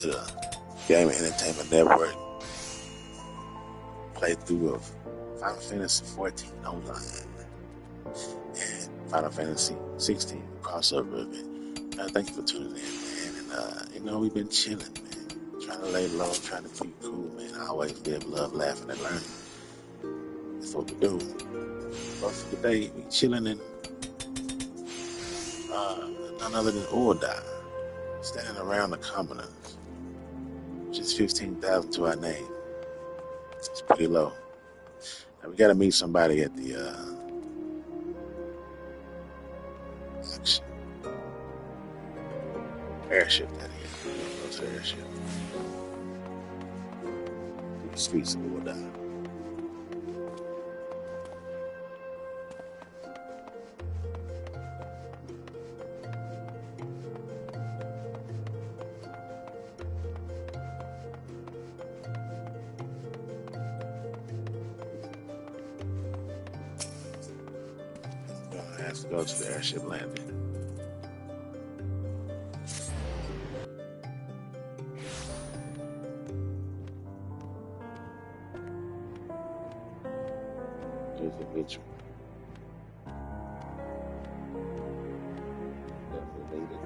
to the Game and Entertainment Network playthrough of Final Fantasy 14 online and Final Fantasy 16 crossover event. Thank you for tuning in, man. And we've been chilling, man. Trying to lay low, trying to keep cool, man. I always live, love, laughing, and learning. That's what we do. But for today, we chilling in none other than Ordai, standing around the commoners, just 15,000 to our name. It's pretty low. Now we gotta meet somebody at the airship. That is, go to the airship. Through the streets of Ordai. Has to go to the airship landing. Here's the Mitchell. Definitely made it.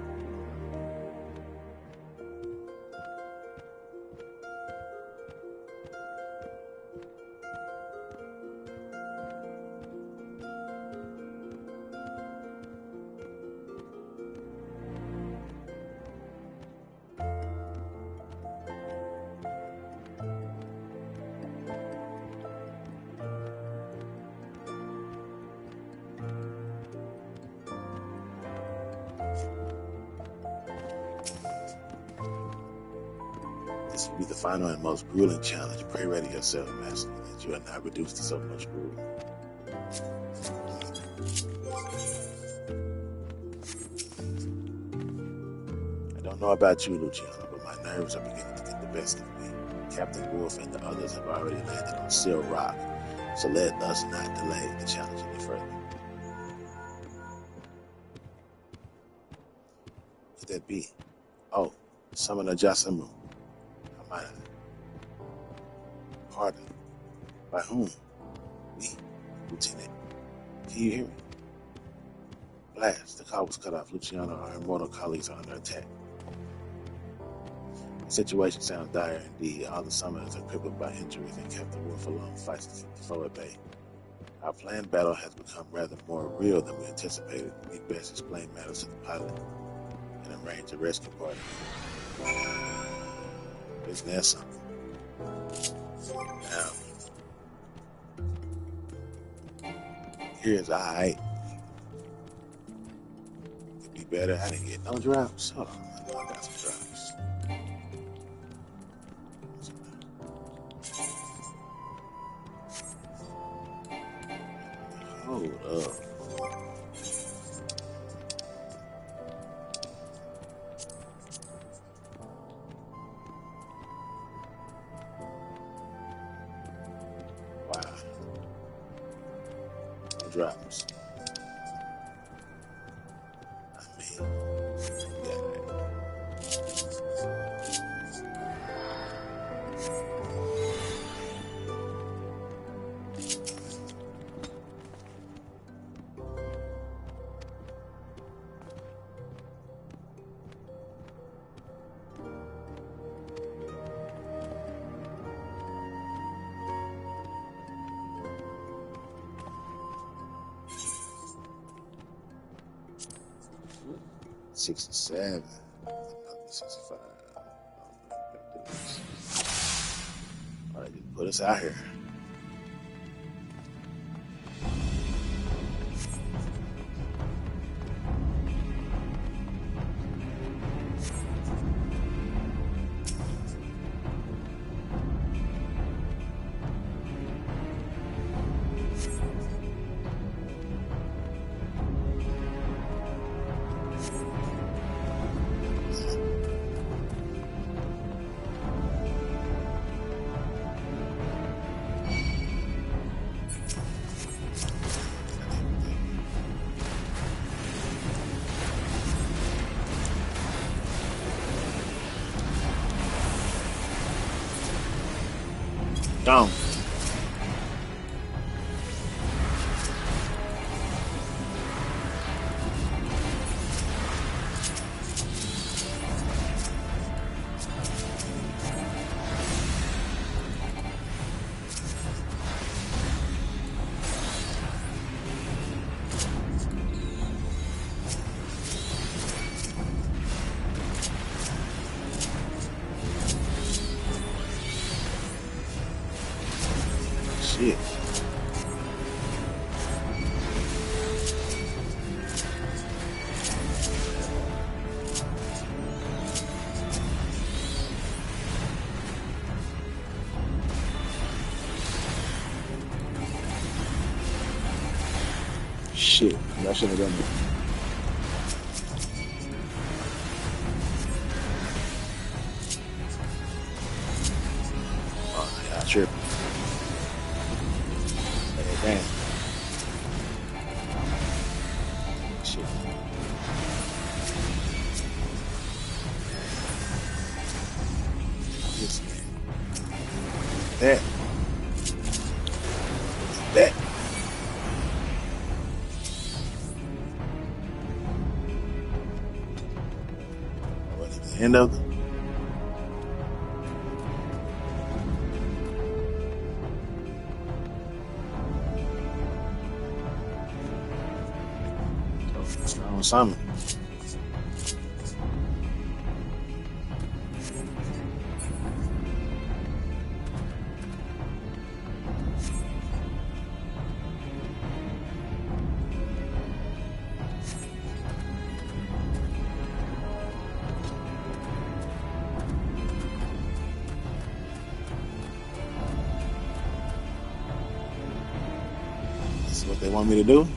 This will be the final and most grueling challenge. Pray ready yourself, Master, that you are not reduced to so much gruel. I don't know about you, Luciano, but my nerves are beginning to get the best of me. Captain Wolf and the others have already landed on Seal Rock, so let us not delay the challenge any further. Could that be? Oh, Summoner Jasamu. Pardon. By whom? Me, Lieutenant. Can you hear me? Blast. The call was cut off. Luciano, our immortal colleagues are under attack. The situation sounds dire indeed. All the summoners are crippled by injuries, and Captain Wolf alone fights to keep the foe at bay. Our planned battle has become rather more real than we anticipated. We best explain matters to the pilot and arrange a rescue party. Isn't that something? Now, here's alright. Could be better. I didn't get no drops. Hold on, I know I got some drops. Hold up. Drops. I mean, yeah. $67, 65. All right, just put us out here. Gone. Shit. Shit. I shouldn't have done that. Oh, yeah, I tripped. Damn. Shit. This man. That. That. What is the end of it? Strong Simon. This is what they want me to do.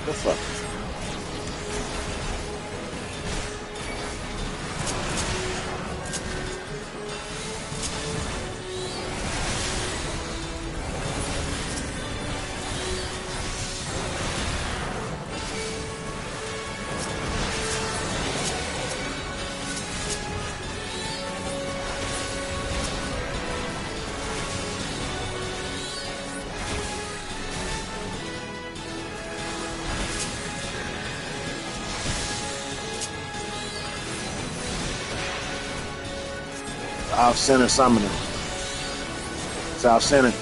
The fuck? Off center summoner. South center.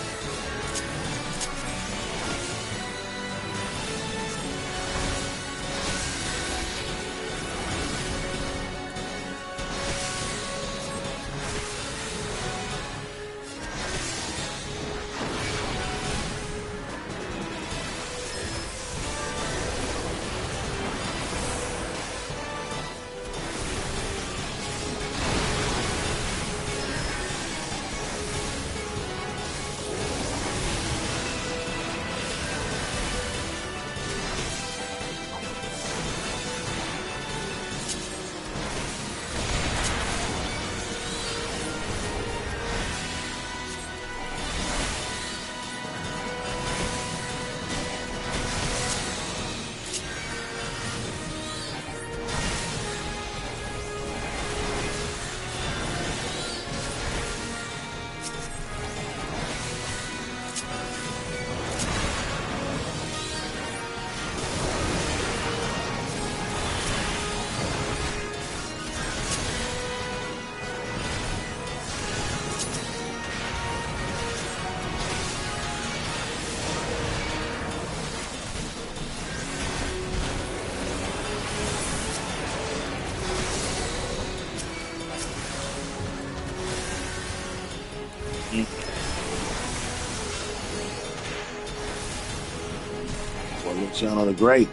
Well, Luciano the Great.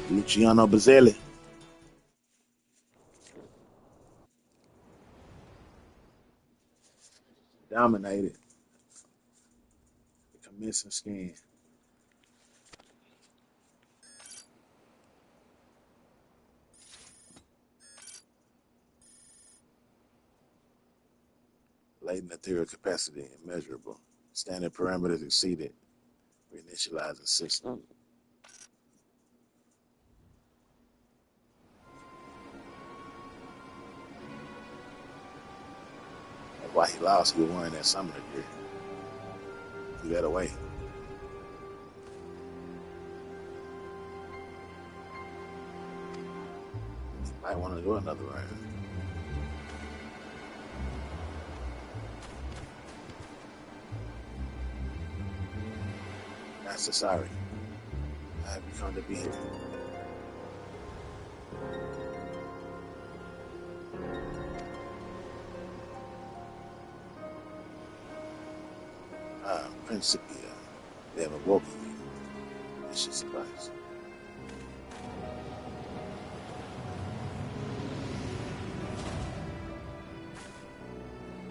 Luciano Bazzelli. Dominated the commencing skin. Latent ethereal capacity immeasurable. Standard parameters exceeded. Reinitializing system. That's why he lost. He was wearing that summoner gear. Threw that away. He might want to go another round. Master, sorry. I have become to be here. Principia, they have awoken you. This should suffice.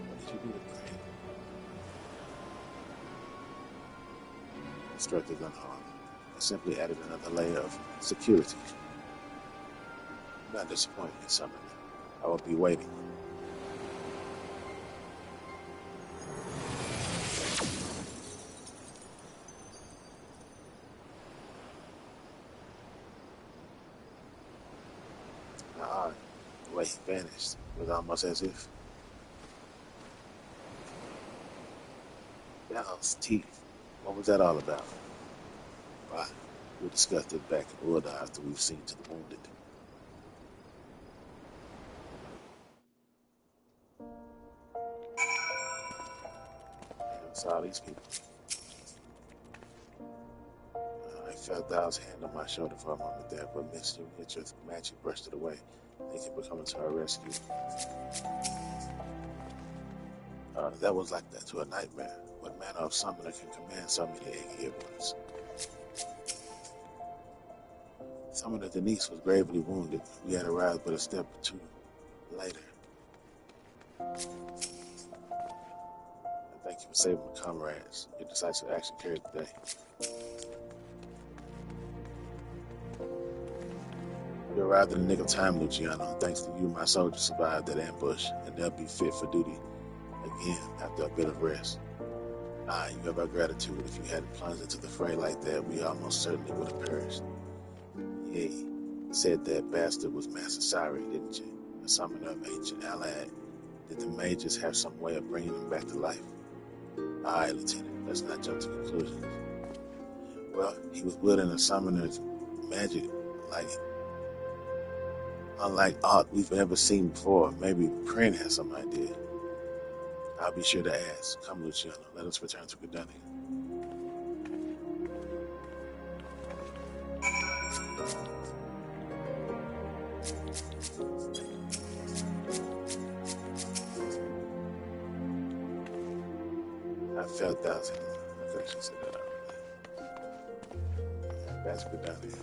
What did you do to Crane? Instructed unharmed. I simply added another layer of security. I'm not disappointed in summoning. I will be waiting. The way he vanished was almost as if Bell's teeth. What was that all about? Why? We'll discuss it back in order after we've seen to the wounded. I saw these people. I felt Dow's hand on my shoulder for a moment there, but Mr. Richard's magic brushed it away. Thinking we're coming to our rescue. That was like that to a nightmare. What manner of summoner can command so many egg at once? Summoner Denise was gravely wounded. We had arrived but a step or two later. Thank you for saving my comrades. Your decisive action carried the day. You arrived in the nick of time, Luciano. Thanks to you, my soldiers survived that ambush, and they'll be fit for duty again after a bit of rest. You have our gratitude. If you hadn't plunged into the fray like that, we almost certainly would have perished. Yeah, you said that bastard was Master Sari, didn't you? A summoner of ancient Alad. Did the mages have some way of bringing him back to life? Aye, Lieutenant, let's not jump to conclusions. Well, he was wielding a summoner's magic like unlike art we've ever seen before. Maybe Print has some idea. I'll be sure to ask. Come, Luciano, let us return to Gridania. I felt that. I think she said that already. That's Gridania.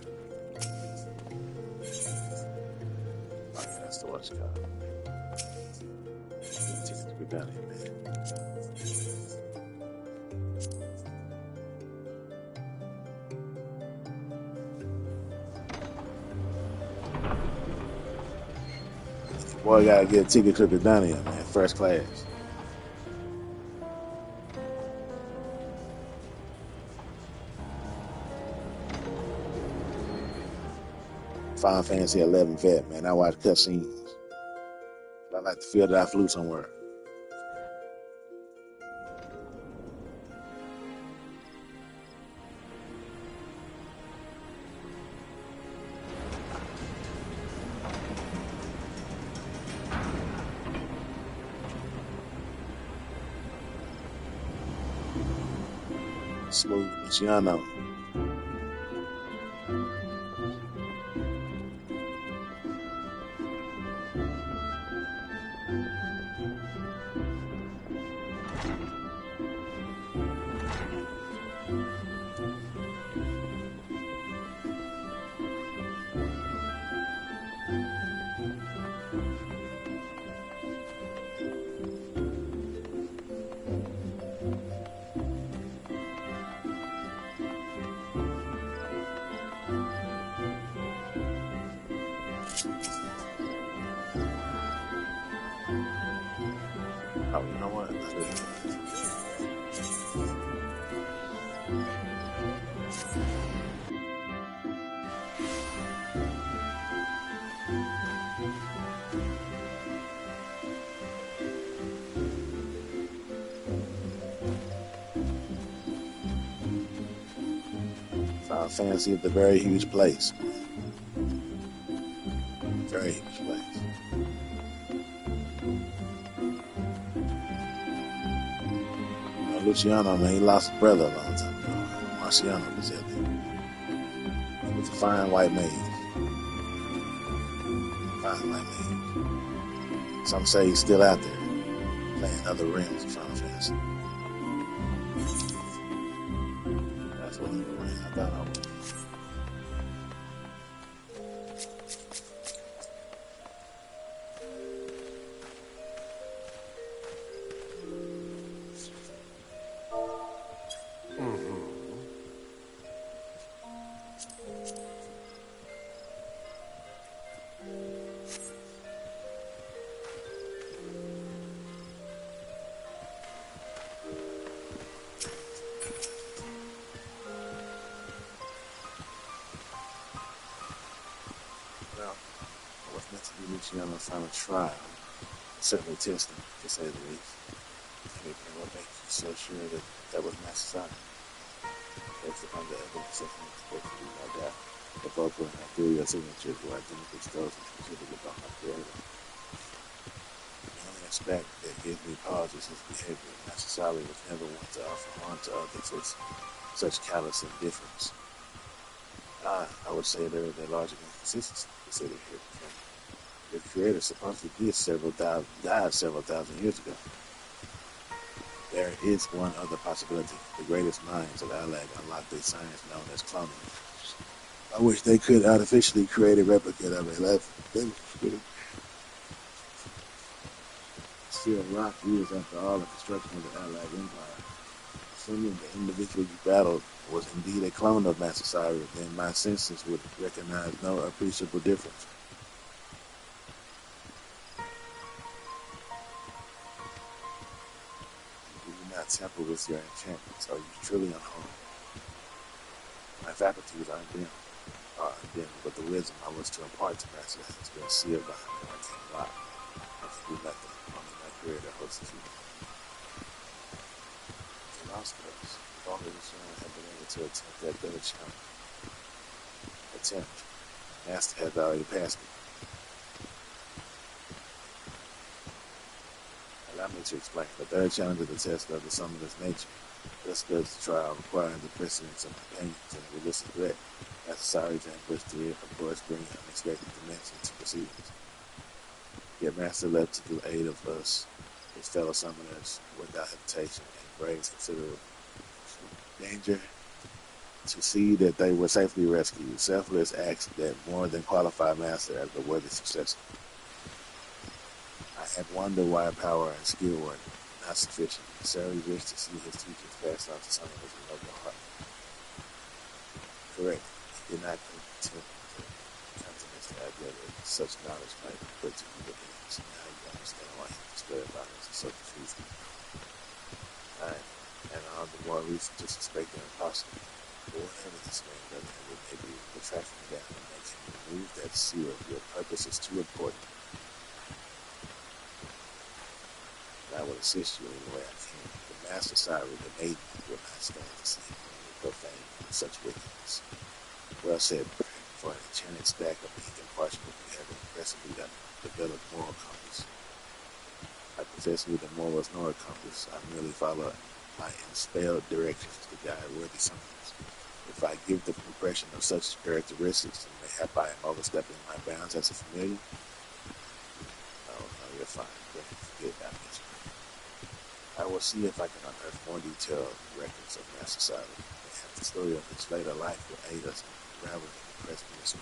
Oh, yeah, that's the what's called. Take it to Gridania, man. Boy, gotta get a ticket to Gridania, man. First class. Final Fantasy 11 vet, man. I watch cutscenes. I like to feel that I flew somewhere. Smooth Luciano. Oh, you know what? Final Fantasy is a very huge place. Very huge place. You know, Luciano, man, he lost his brother a long time ago. Marciano was out there. He was a fine white mage. Fine white mage. Some say he's still out there, playing other realms of Final Fantasy. That's what he was. I thought I was. Well, it was meant to be Luciano's final trial. Certainly testing, to say the least. And what makes you so sure that was necessary? Based upon the evidence of him supposed to be no doubt. The vocal and ethereal signatures were identical to those specifically about my creator. The only aspect that gives me pause is his behavior. Necessarily was never one to offer harm to others with such callous indifference. I would say there is a logical inconsistency considered here. The creator supposedly died several thousand years ago. There is one other possibility. The greatest minds of Alag unlocked a science known as cloning, by which they could artificially create a replica of a living spirit. Still rock years after all the construction of the Alag Empire. Assuming the individual you battled was indeed a clone of Master Cyrus, then my senses would recognize no appreciable difference. You do not tamper with your enchantments, or you truly unharmed. My faculties are undimmed, but the wisdom I was to impart to Master has been sealed behind an arcane lock. I can do nothing, only my creator holds the key. Lost us. If only the son had been able to attempt that better challenge. Master has already passed me. Allow me to explain. The third challenge of the test of the summoner's nature. This does the trial requires the precedence of opinions and realistic threat. Necessary to ambush the of course bring unexpected dimensions to proceedings. Yet Master left to the aid of us, his fellow summoners, without hesitation, and braves considerable danger to see that they were safely rescued. Selfless acts that more than qualify Master as the worthy successor. I had wondered why power and skill were not sufficient. Necessarily wished to see his teachings passed on to summoners with noble heart. Correct. He did not countenance the idea that such knowledge might be put to good ends. Now you understand why he displayed violence is so confusing. And all the more reason to suspect him impossible. But whatever this man does, it may be the tracking down and make him remove that seal. Your purpose is too important. I will assist you any way I can. The master side with the maiden will not stand to see him profane such wickedness. Well said, for an enchanted stack of ink and parchment, you have impressively developed moral compass. I possess neither morals nor a compass. I merely follow my inspelled directions to guide worthy summoners. If I give the impression of such characteristics, then mayhap I am overstepping my bounds as a familiar. No, you're fine. Don't forget about this. I will see if I can unearth more detailed records of Master Silent. Perhaps the story of his later life will aid us in unraveling the present mystery.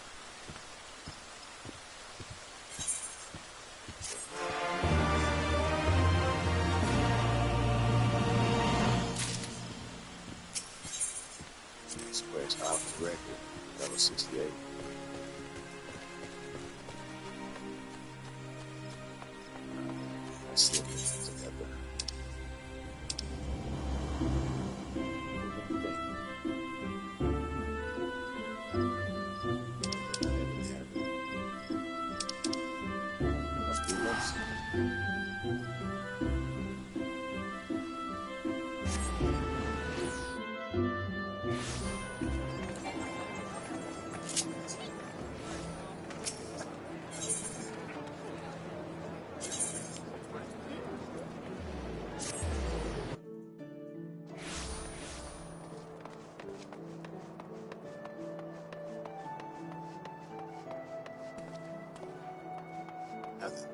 Square's novel record, level 68. Let's see if it's together. Nothing.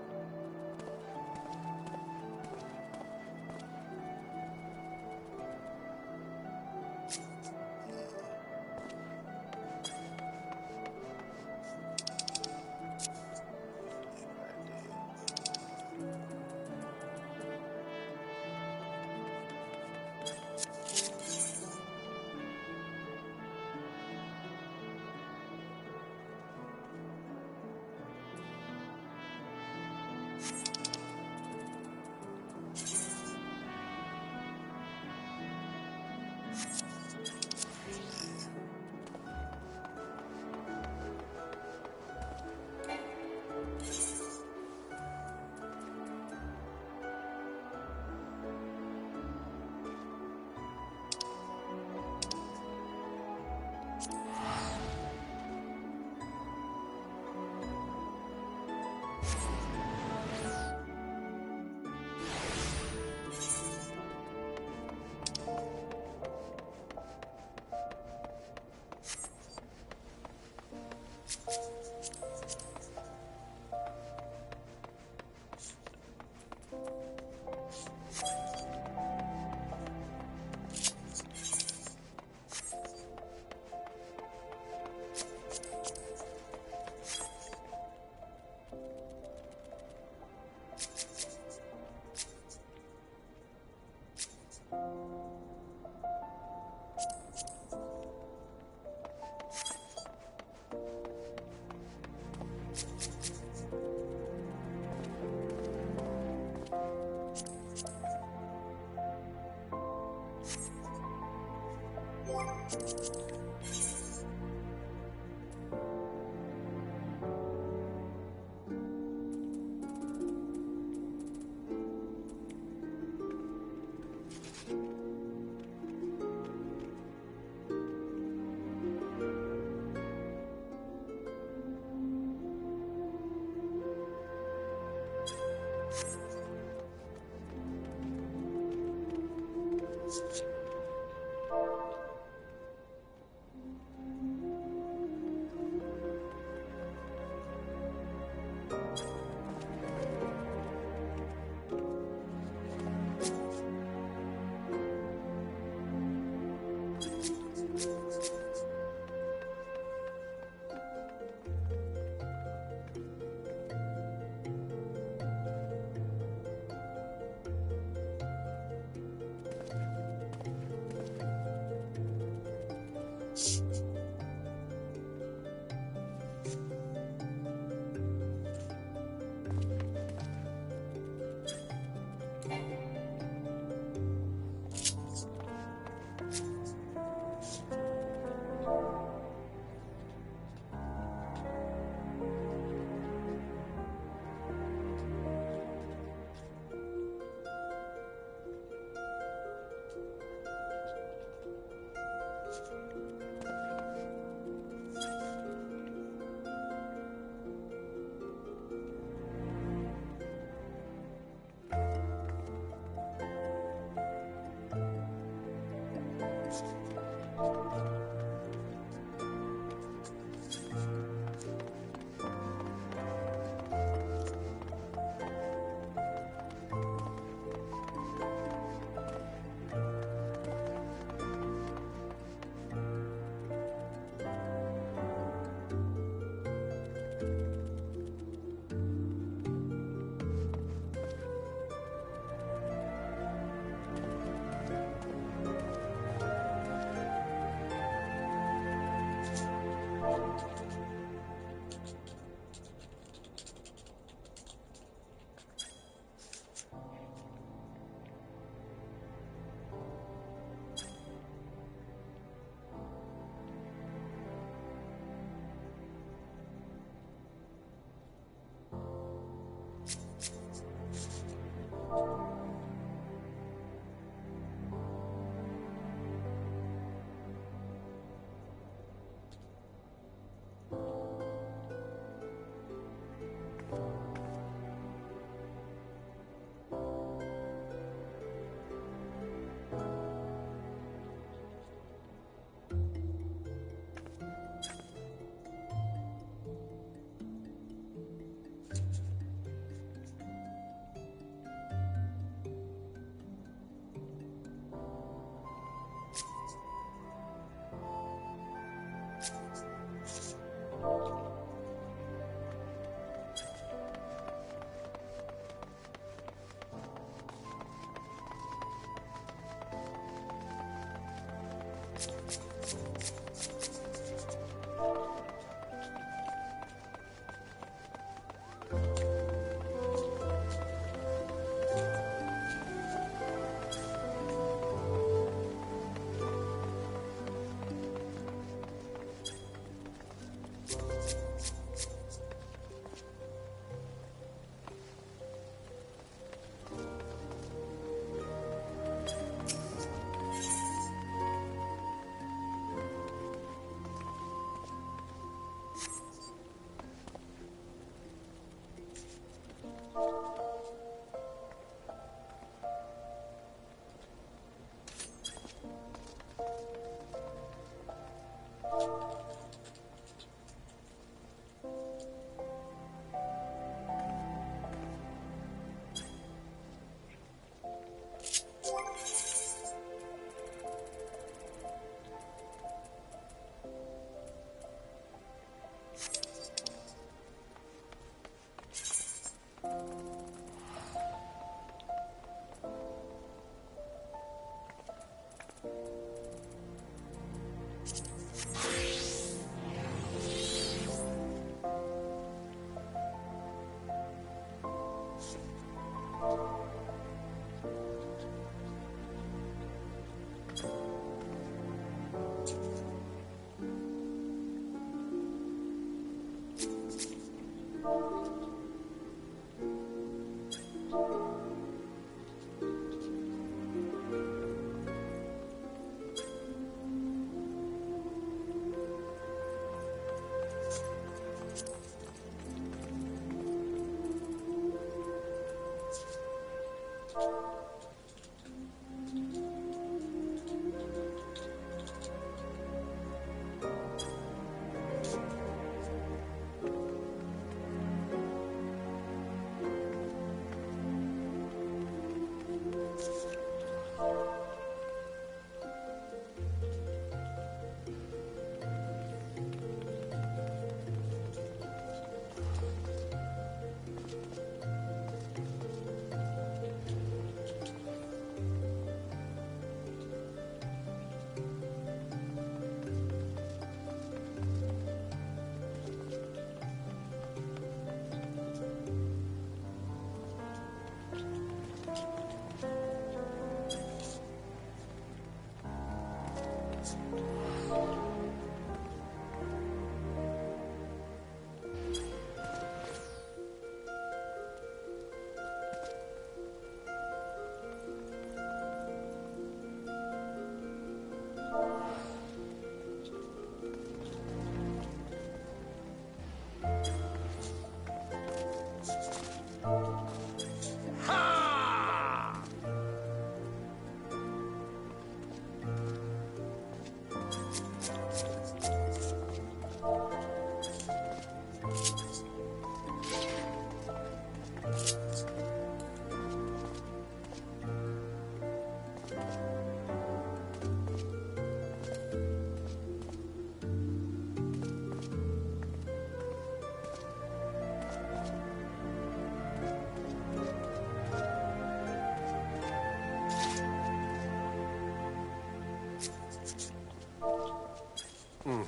Well,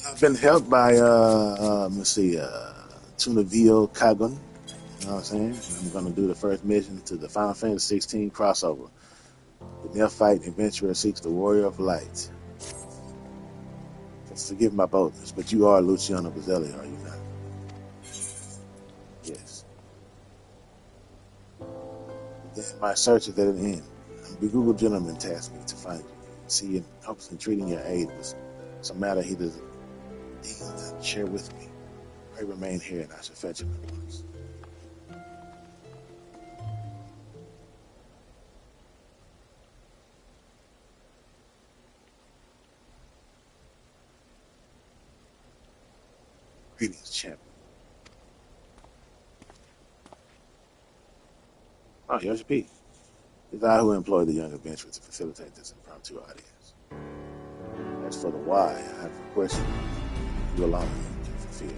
I've been helped by let's see, Tunavio Kagun. You know what I'm saying? And I'm gonna do the first mission to the Final Fantasy 16 crossover. The Neophyte Adventurer seeks the Warrior of Light. Forgive my boldness, but you are Luciano Bazzelli, are you not? Yes. Then my search is at an end. The Google gentleman tasked me to find you. See, in hopes in treating your aid was some matter he does not share with me. Pray remain here, and I shall fetch him at once. Greetings, champion. Oh, here's Pete. It's I who employed the young adventurer to facilitate this impromptu audience. As for the why, I have a question you alone can fulfill.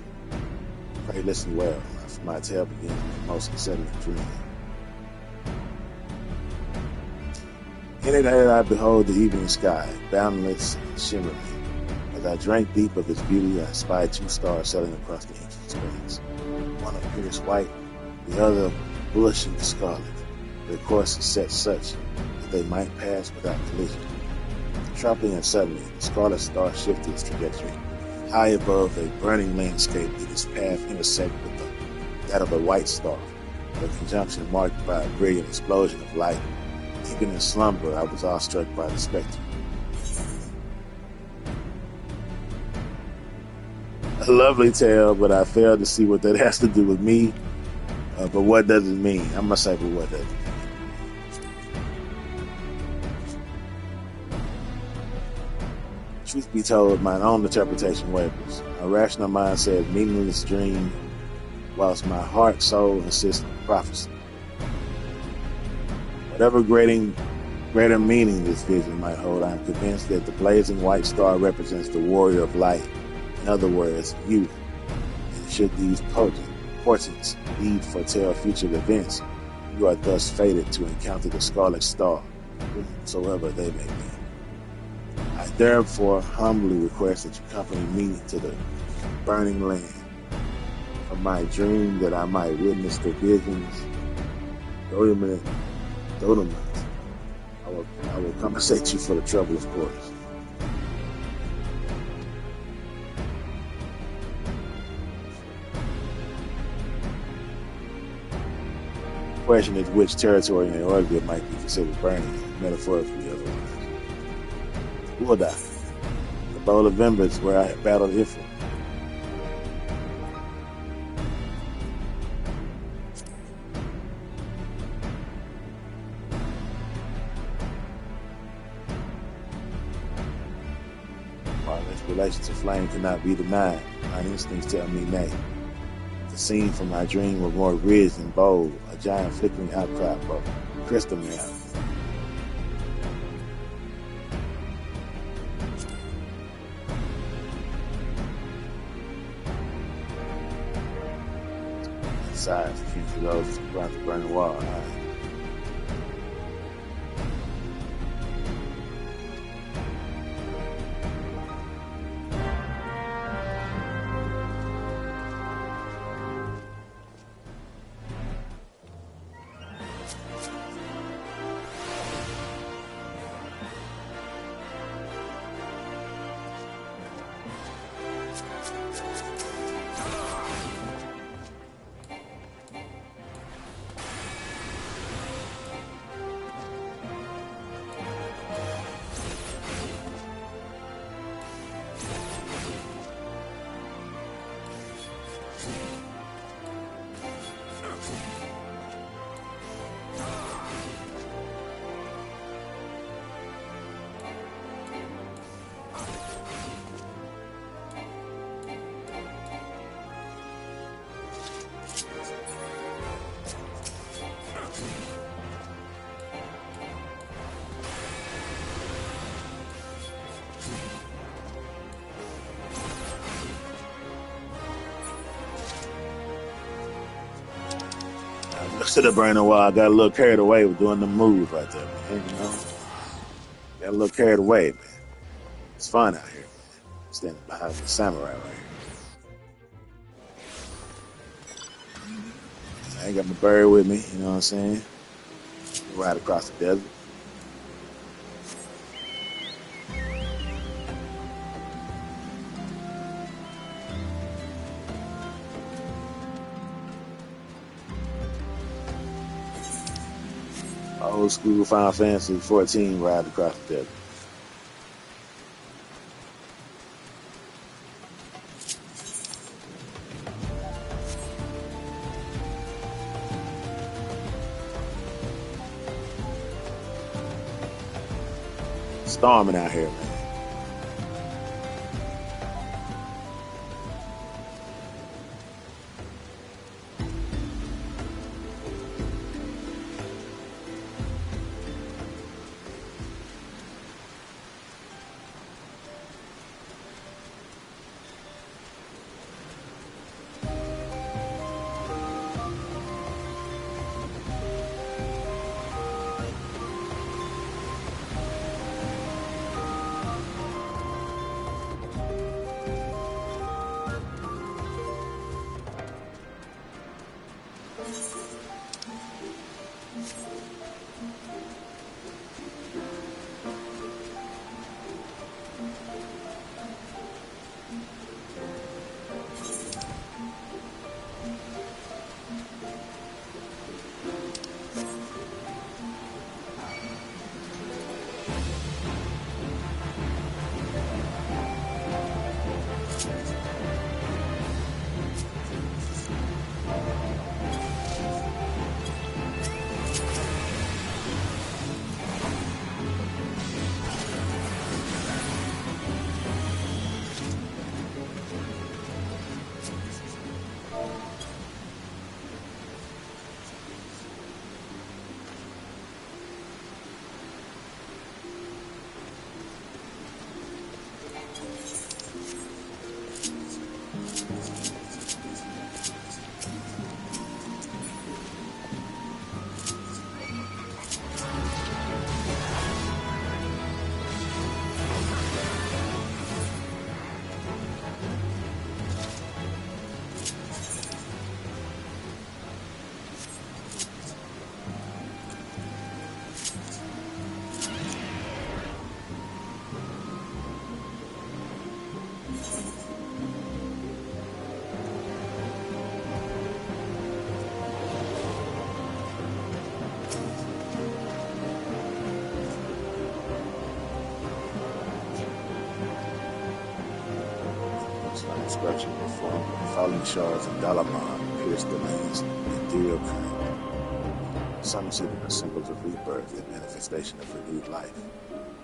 Pray listen well, for my tale begins with the most unsettling dream. In it I behold the evening sky, boundless and shimmering. As I drank deep of its beauty, I spied two stars sailing across the ancient space. One of pierced white, the other blushing scarlet. Their courses set such that they might pass without collision. Sharply and suddenly, the scarlet star shifted its trajectory. High above a burning landscape, its path intersected with that of a white star, a conjunction marked by a brilliant explosion of light. Even in slumber, I was awestruck by the spectacle. A lovely tale, but I failed to see what that has to do with me. But what does it mean? I must say, but what does it mean? Truth be told, my own interpretation wavers. My rational mind says meaningless dream, whilst my heart, soul insists on prophecy. Whatever greater meaning this vision might hold, I am convinced that the blazing white star represents the warrior of light. In other words, you. And should these portents indeed foretell future events, you are thus fated to encounter the scarlet star, whomsoever they may be. I therefore humbly request that you accompany me to the burning land. From my dream that I might witness the visions, Dodemans, I will compensate you for the trouble, of course. The question is which territory in Oregon might be considered burning, metaphorically otherwise. Woulda, the Bowl of Embers, where I battled Ifra. While this relation to flame cannot be denied, my instincts tell me nay. The scene from my dream was more ridged and bold, a giant flickering outcrop of crystal metal. Besides, the future rose around the burning wall. Stood up right in a while. I got a little carried away with doing the moves right there, man. You know, got a little carried away, man. It's fun out here, man. Standing behind the samurai right here. I ain't got my bird with me. You know what I'm saying? Ride across the desert. Old school Final Fantasy 14 ride across the desert. Storming out here, man. Destruction before falling shards of Dalamon pierced the lands ethereal current. Some see them as symbols of rebirth, the manifestation of renewed life.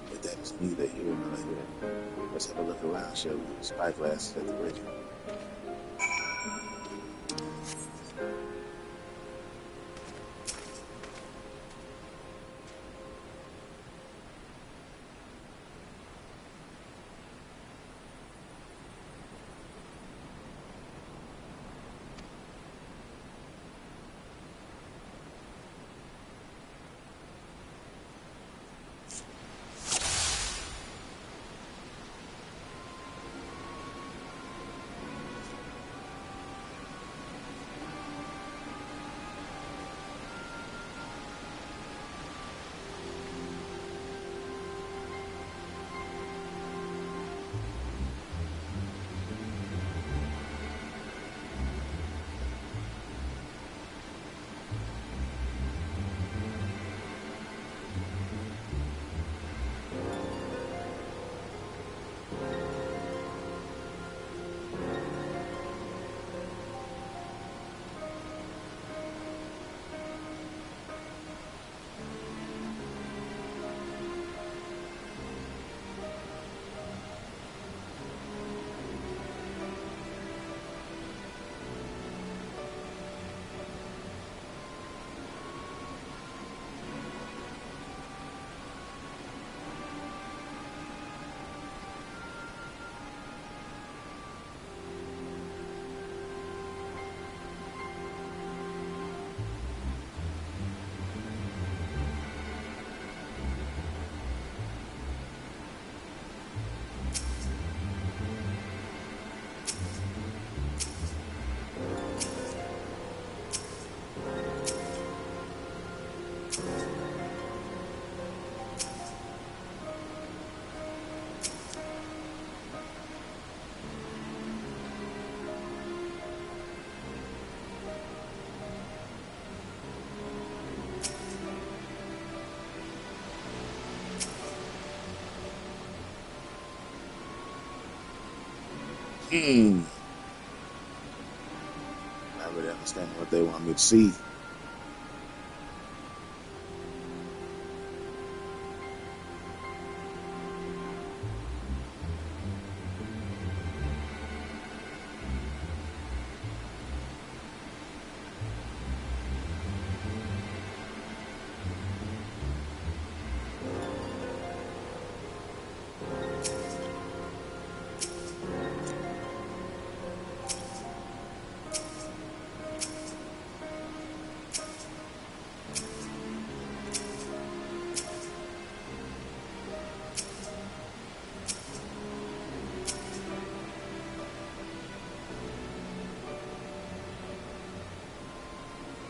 But that is neither here nor there. Let's have a look around, shall we? Spyglass at the bridge. Mm. Not really understanding what they want me to see.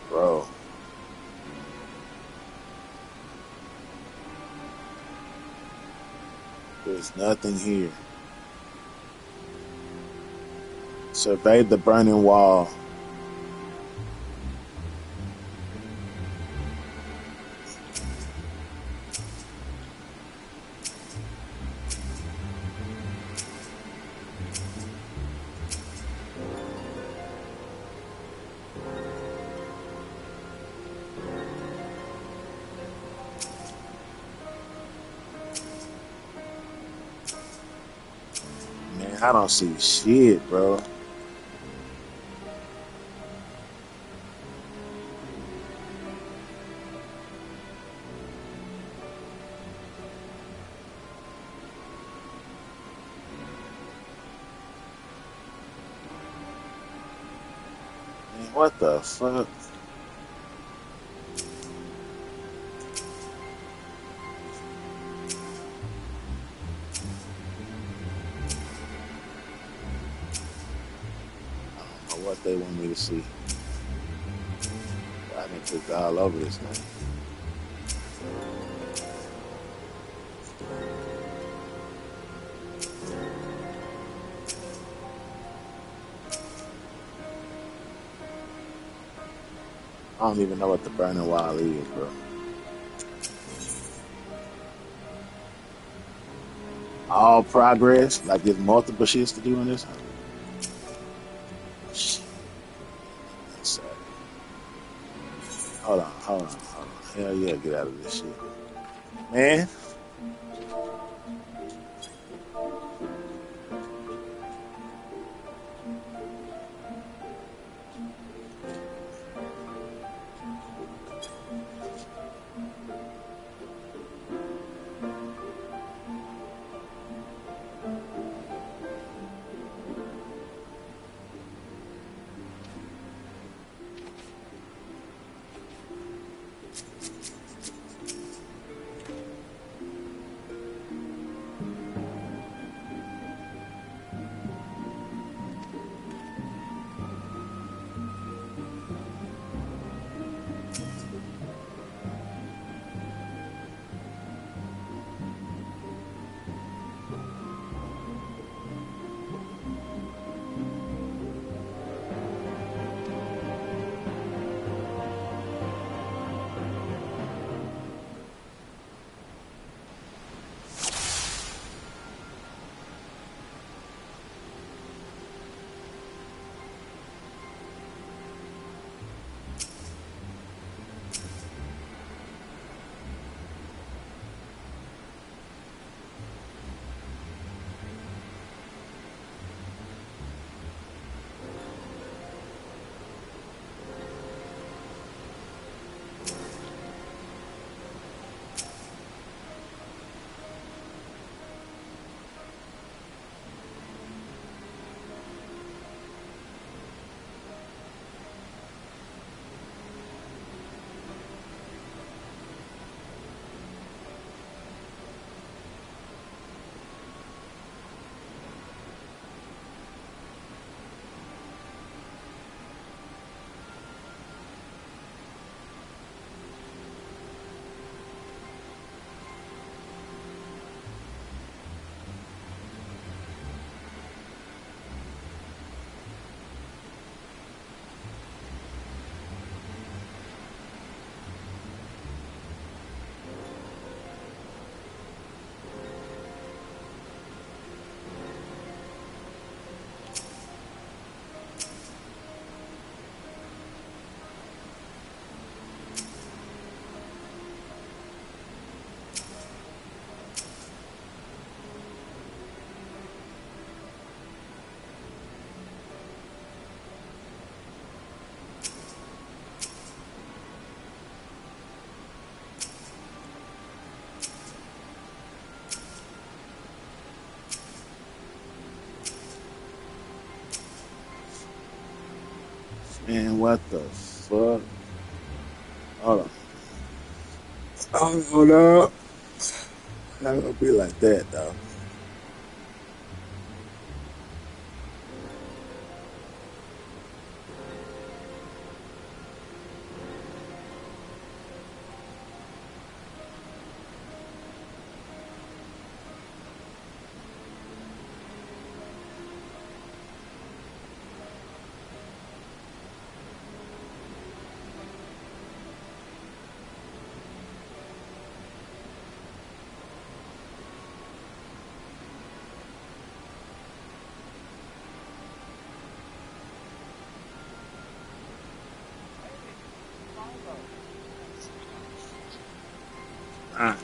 Bro, there's nothing here. Survey the burning wall. Man, I don't see shit, bro. Man, what the fuck? I don't know what they want me to see. I didn't click all over this thing. I don't even know what the burning wall is, bro. All progress, like there's multiple shits to do in this. Shit. Sorry. Hold on, hold on, hold on. Hell yeah, get out of this shit. Man, what the fuck? Hold on. Hold up. Not gonna be like that, though. Ah.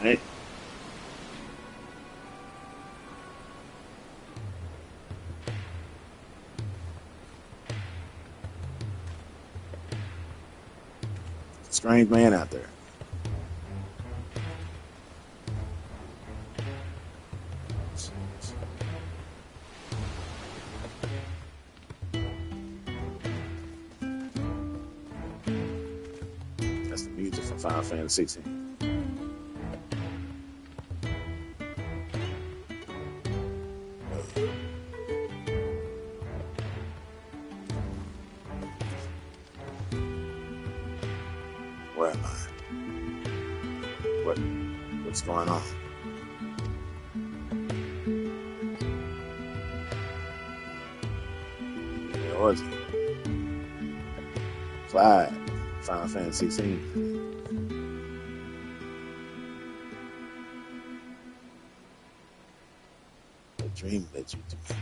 Right. Strange man out there. That's the music from Final Fantasy 16. Where am I? What's going on? Where was he? Clyde, Final Fantasy 16. A dream led you to me.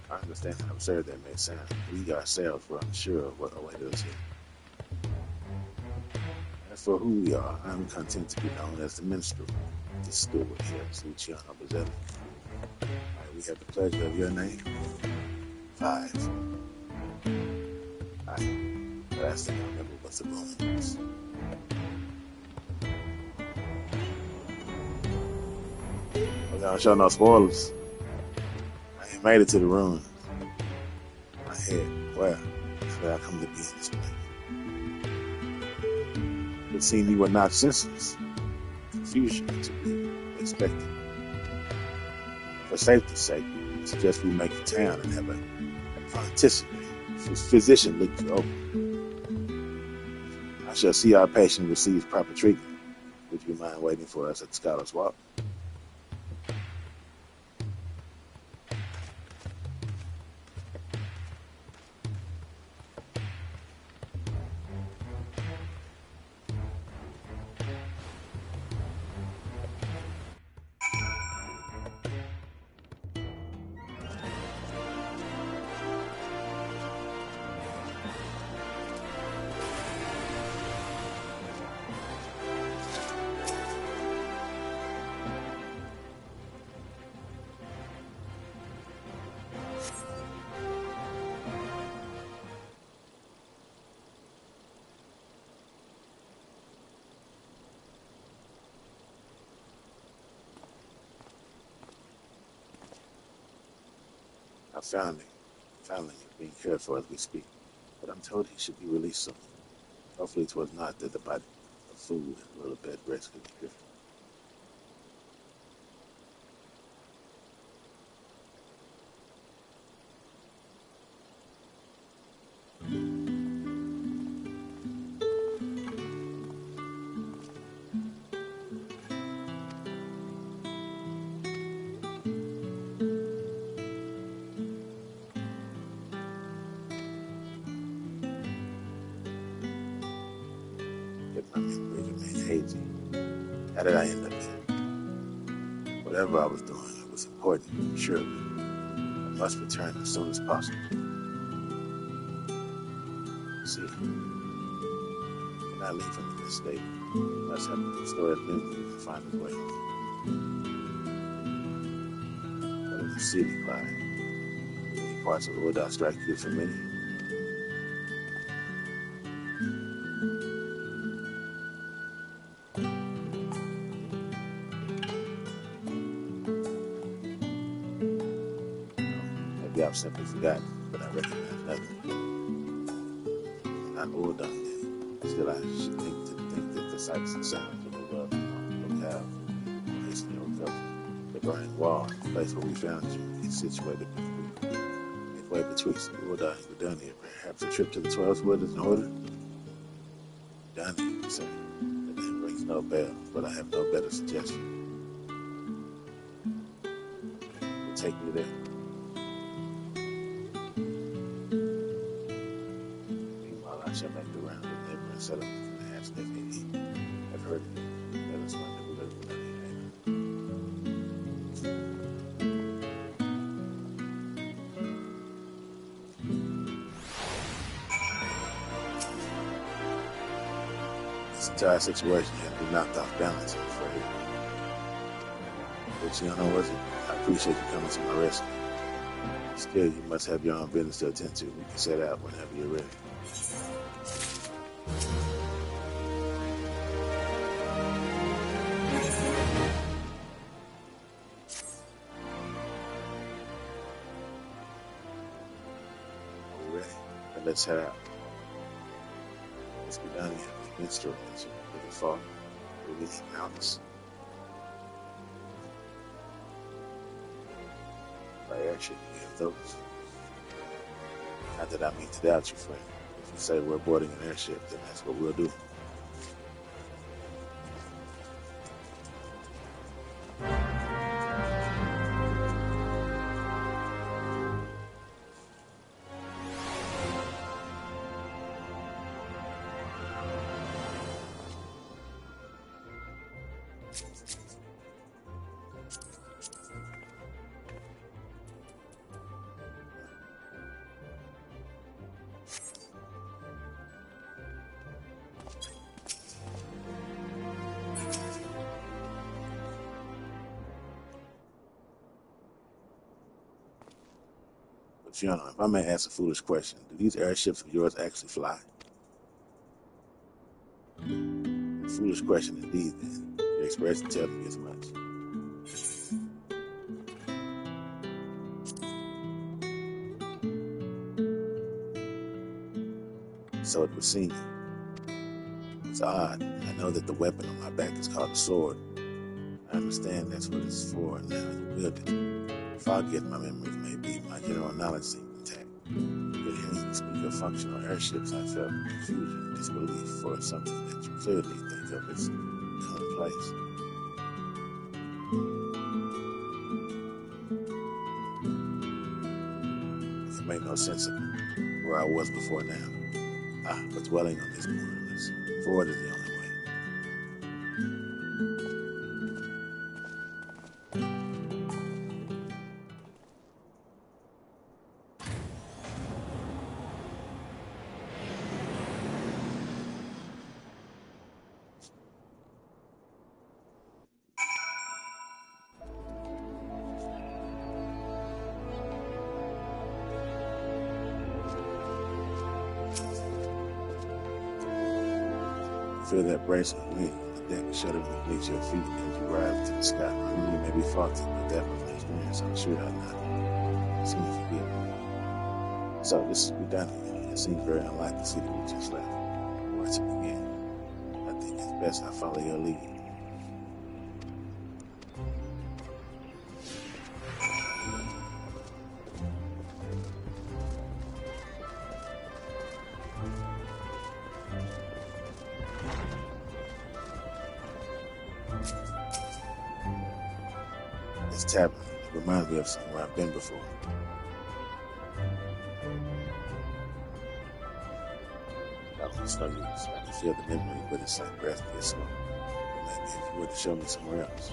I understand how absurd that may sound. We ourselves were unsure of what awaited us here. As for who we are, I am content to be known as the minstrel, the steward here, Luciano Bazzelli. We have the pleasure of your name. 5. The last thing I remember was the ruins. I'm gonna show no spoilers. I ain't made it to the ruins. My head, where I come to be in this place. It seemed you were not senseless. Confusion to be expected. For safety's sake, I suggest we make the town and have a physician look you over. I shall see our patient receives proper treatment. Would you mind waiting for us at Scholar's Walk? I found him being cared for as we speak, but I'm told he should be released soon. Hopefully it was not that the body of food and a little bed rest could be given. Yet my memory remained hazy. How did I end up there? Whatever I was doing, it was important, surely. I must return as soon as possible. See, I cannot leave him in this state. He must have to restore his memory and find his way home. What did you see? He cried. Any parts of the wood I strike you familiar? Maybe I've simply forgotten, but I recognize nothing. Not all done yet. Still, I should think that the sights and sounds of the locale will hasten your recovery. The burning wall, the place where we found you, is situated midway between Wood and Gudania. Perhaps a trip to the 12th Wood is in order? Gudania, you say. The name rings no bell, but I have no better suggestion. We'll take you there. Meanwhile, I shall make the round of neighboring settlements and ask if any have heard of you. Let us wonder who lives in Gudania. This entire situation had been knocked off balance, I'm afraid. But you know, was it? I appreciate you coming to my rescue. Still, you must have your own business to attend to. We can set out whenever you're ready. Are we ready? Then let's head out. Let's go down here. Minstrel into the fog, beneath the mountains. By airship, you have those. Not that I mean to doubt you, friend. If you say we're boarding an airship, then that's what we'll do. But Fiona, if I may ask a foolish question, do these airships of yours actually fly? A foolish question indeed, then. Your expression tells me as much. So it would seem. It's odd. I know that the weapon on my back is called a sword. I understand that's what it's for, and now you wield it. Foggy as my memories may be, my general knowledge seemed intact. But hearing you speak of functional airships, I felt confusion and disbelief for something that you clearly think of as commonplace. It made no sense of where I was before now. But dwelling on this borderless, forward is the only way. Feel that brace of wind on the deck shuddering beneath your feet as you rise to the sky. I mean, you may be faulty, but that was an experience I'm sure I'd not. Excuse me for being So this is redundant. It seems very unlike the city we just left. Where to begin? I think it's best I follow your lead. This tavern reminds me of somewhere I've been before. It's no use. I can feel the memory, but it's like breath gets slow. Maybe if you were to show me somewhere else.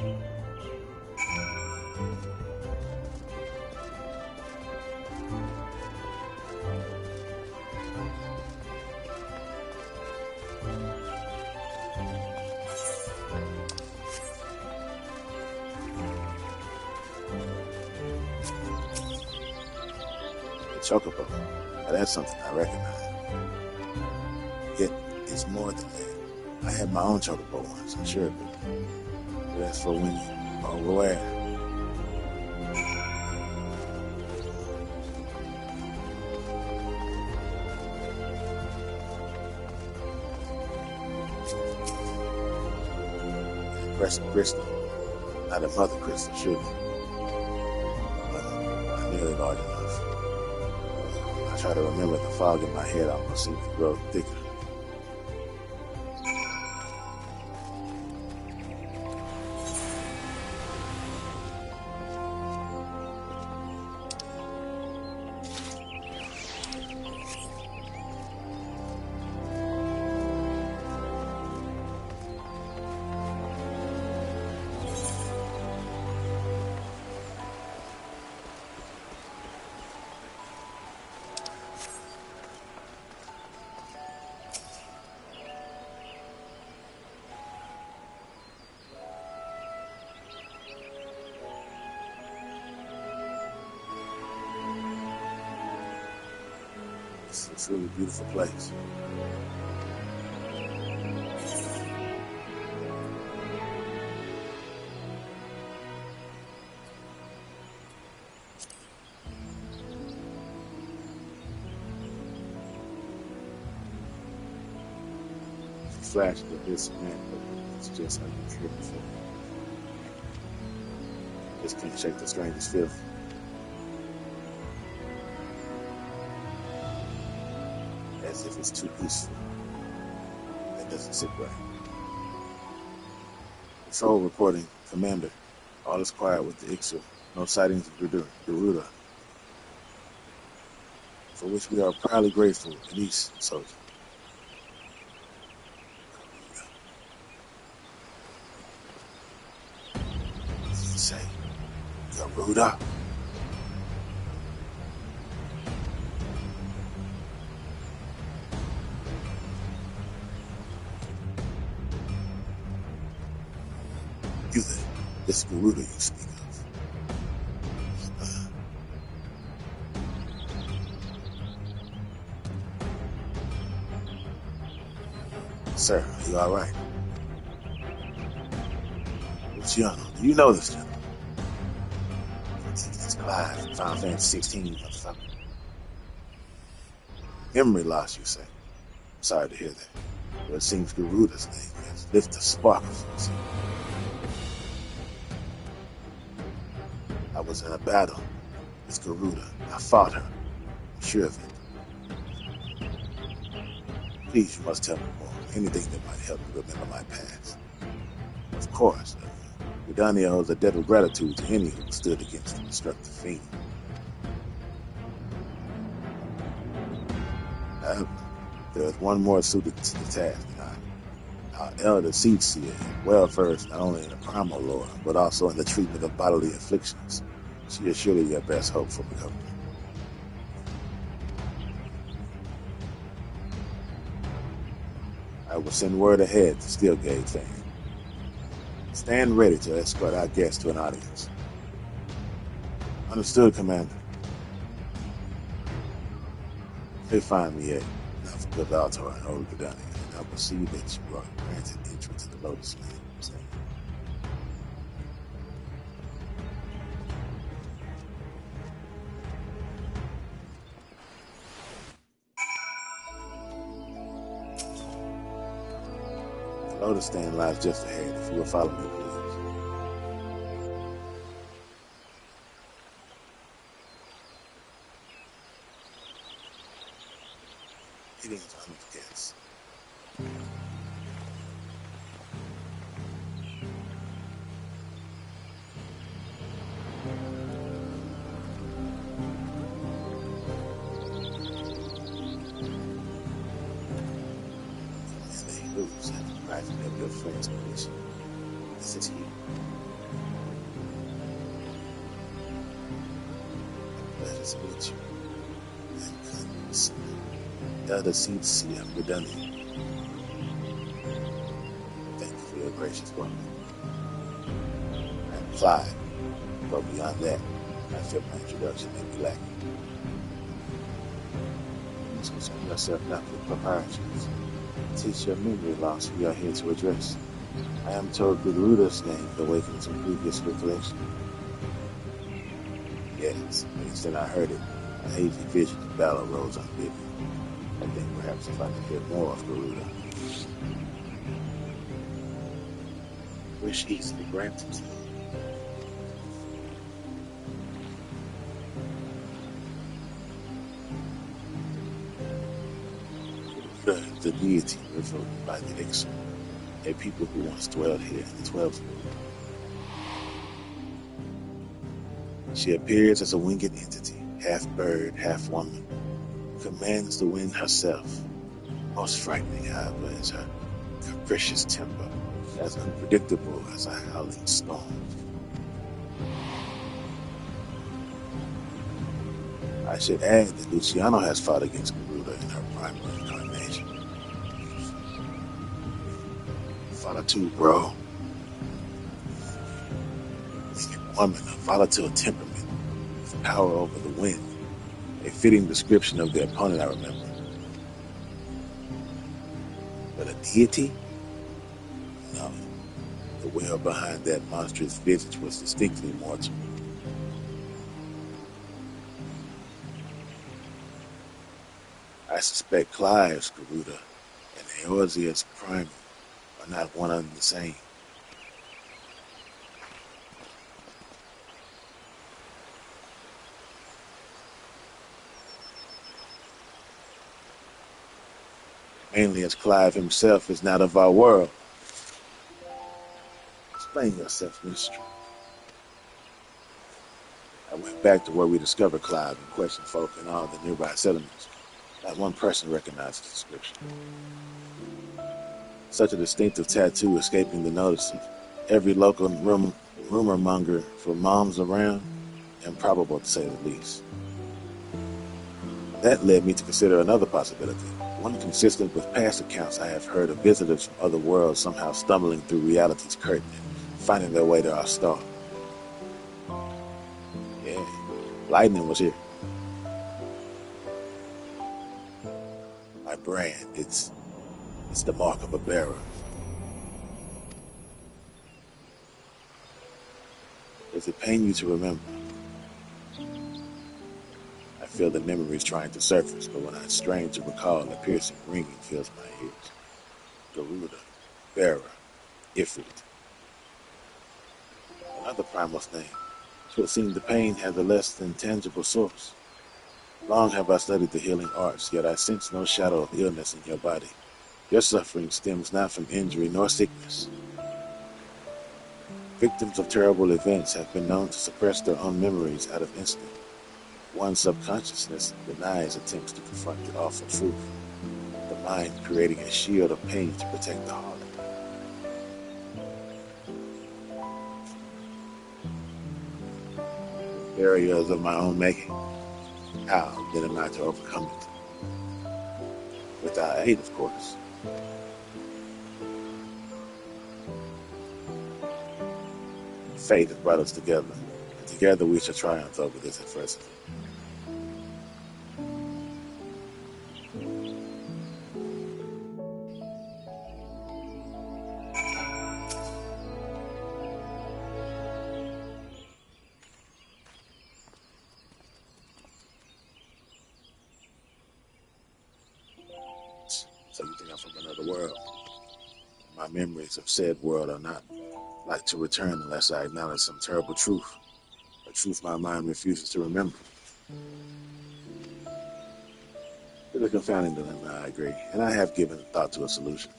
The chocobo. Now that's something I recognize. Yet it's more than that. I had my own chocobo once, I'm sure of it. But that's for when you are aware. Crystal, not a mother crystal, surely. But I nearly large enough. I try to remember the fog in my head almost seems to grow thicker. It's a really beautiful place. She flashed a bit SMN, but it's just how you heard before. Just can't shake the strangest feeling. As if it's too peaceful. That doesn't sit right. Patrol reporting, Commander. All is quiet with the XIV. No sightings of Garuda. For which we are proudly grateful in East, Soldier. What did he say? Garuda? You there, this Garuda you speak of. Sir, are you alright? Luciano, do you know this gentleman? It's Clive, Final Fantasy 16, motherfucker. Memory loss, you say? Sorry to hear that. But it seems Garuda's name has lifted sparkles. I was in a battle with Garuda. I fought her. I'm sure of it. Please, you must tell me more. Anything that might help me remember my past. Of course, Udania owes a debt of gratitude to any who stood against the destructive fiend. However, there is one more suited to the task. Our elder seed seer, well versed not only in the primal lore, but also in the treatment of bodily afflictions. She is surely your best hope for recovery. I will send word ahead to Steelgate fan. Stand ready to escort our guests to an audience. Understood, Commander. They find me at Nafka Altar and Old Gudania, and I will see that you are granted entry to the Lotus Land. The lotus stand lies just ahead. If you will follow me, please. Greetings, honored guests. And the Hills have invited of your friends, please. This is here. Pleasure to meet you. And kindness. Elder CC of Redundant. Thank you for your gracious welcome. I am Clyde, but beyond that, I feel my introduction may be lacking. Please concern yourself not with proprietors. Teach your memory loss we are here to address. I am told Garuda's name awakens some previous recollection. Yes, but instead I heard it. A hazy vision of battle rose unbidden. I think perhaps if I could hear more of Garuda. Wish easily granted. Garuda is the deity revoked by the XIV, a people who once dwelled here in the 12th world. She appears as a winged entity, half bird, half woman, commands the wind herself. Most frightening, however, is her capricious temper, as unpredictable as a howling storm. I should add that Luciano has fought against Garuda in her primary incarnation. Fought her too, bro. A woman, a volatile temperament, with power over the wind. A fitting description of the opponent, I remember. But a deity? No. The will behind that monstrous visage was distinctly mortal. I suspect Clive's Garuda and Eorzea's Primal are not one and the same. Mainly as Clive himself is not of our world. Explain yourself, Mistral. I went back to where we discovered Clive and questioned folk in all the nearby settlements. Not one person recognized his description. Such a distinctive tattoo escaping the notice of every local rumor monger for moms around, improbable to say the least. That led me to consider another possibility, one consistent with past accounts I have heard of visitors from other worlds somehow stumbling through reality's curtain and finding their way to our star. Yeah, lightning was here. My brand, it's the mark of a bearer. Does it pain you to remember? I feel the memories trying to surface, but when I strain to recall, a piercing ringing fills my ears. Garuda, bearer, Ifrit. Another primal's name. 'Twould seem the pain has a less than tangible source. Long have I studied the healing arts, yet I sense no shadow of illness in your body. Your suffering stems not from injury nor sickness. Victims of terrible events have been known to suppress their own memories out of instinct. One's subconsciousness denies attempts to confront the awful truth, the mind creating a shield of pain to protect the heart. Barriers of my own making. How then am I to overcome it? Without aid, of course. Fate has brought us together, and together we shall triumph over this adversity. So you think I'm from another world? My memories of said world are not like to return unless I acknowledge some terrible truth, a truth my mind refuses to remember. It's a confounding dilemma, I agree, and I have given thought to a solution.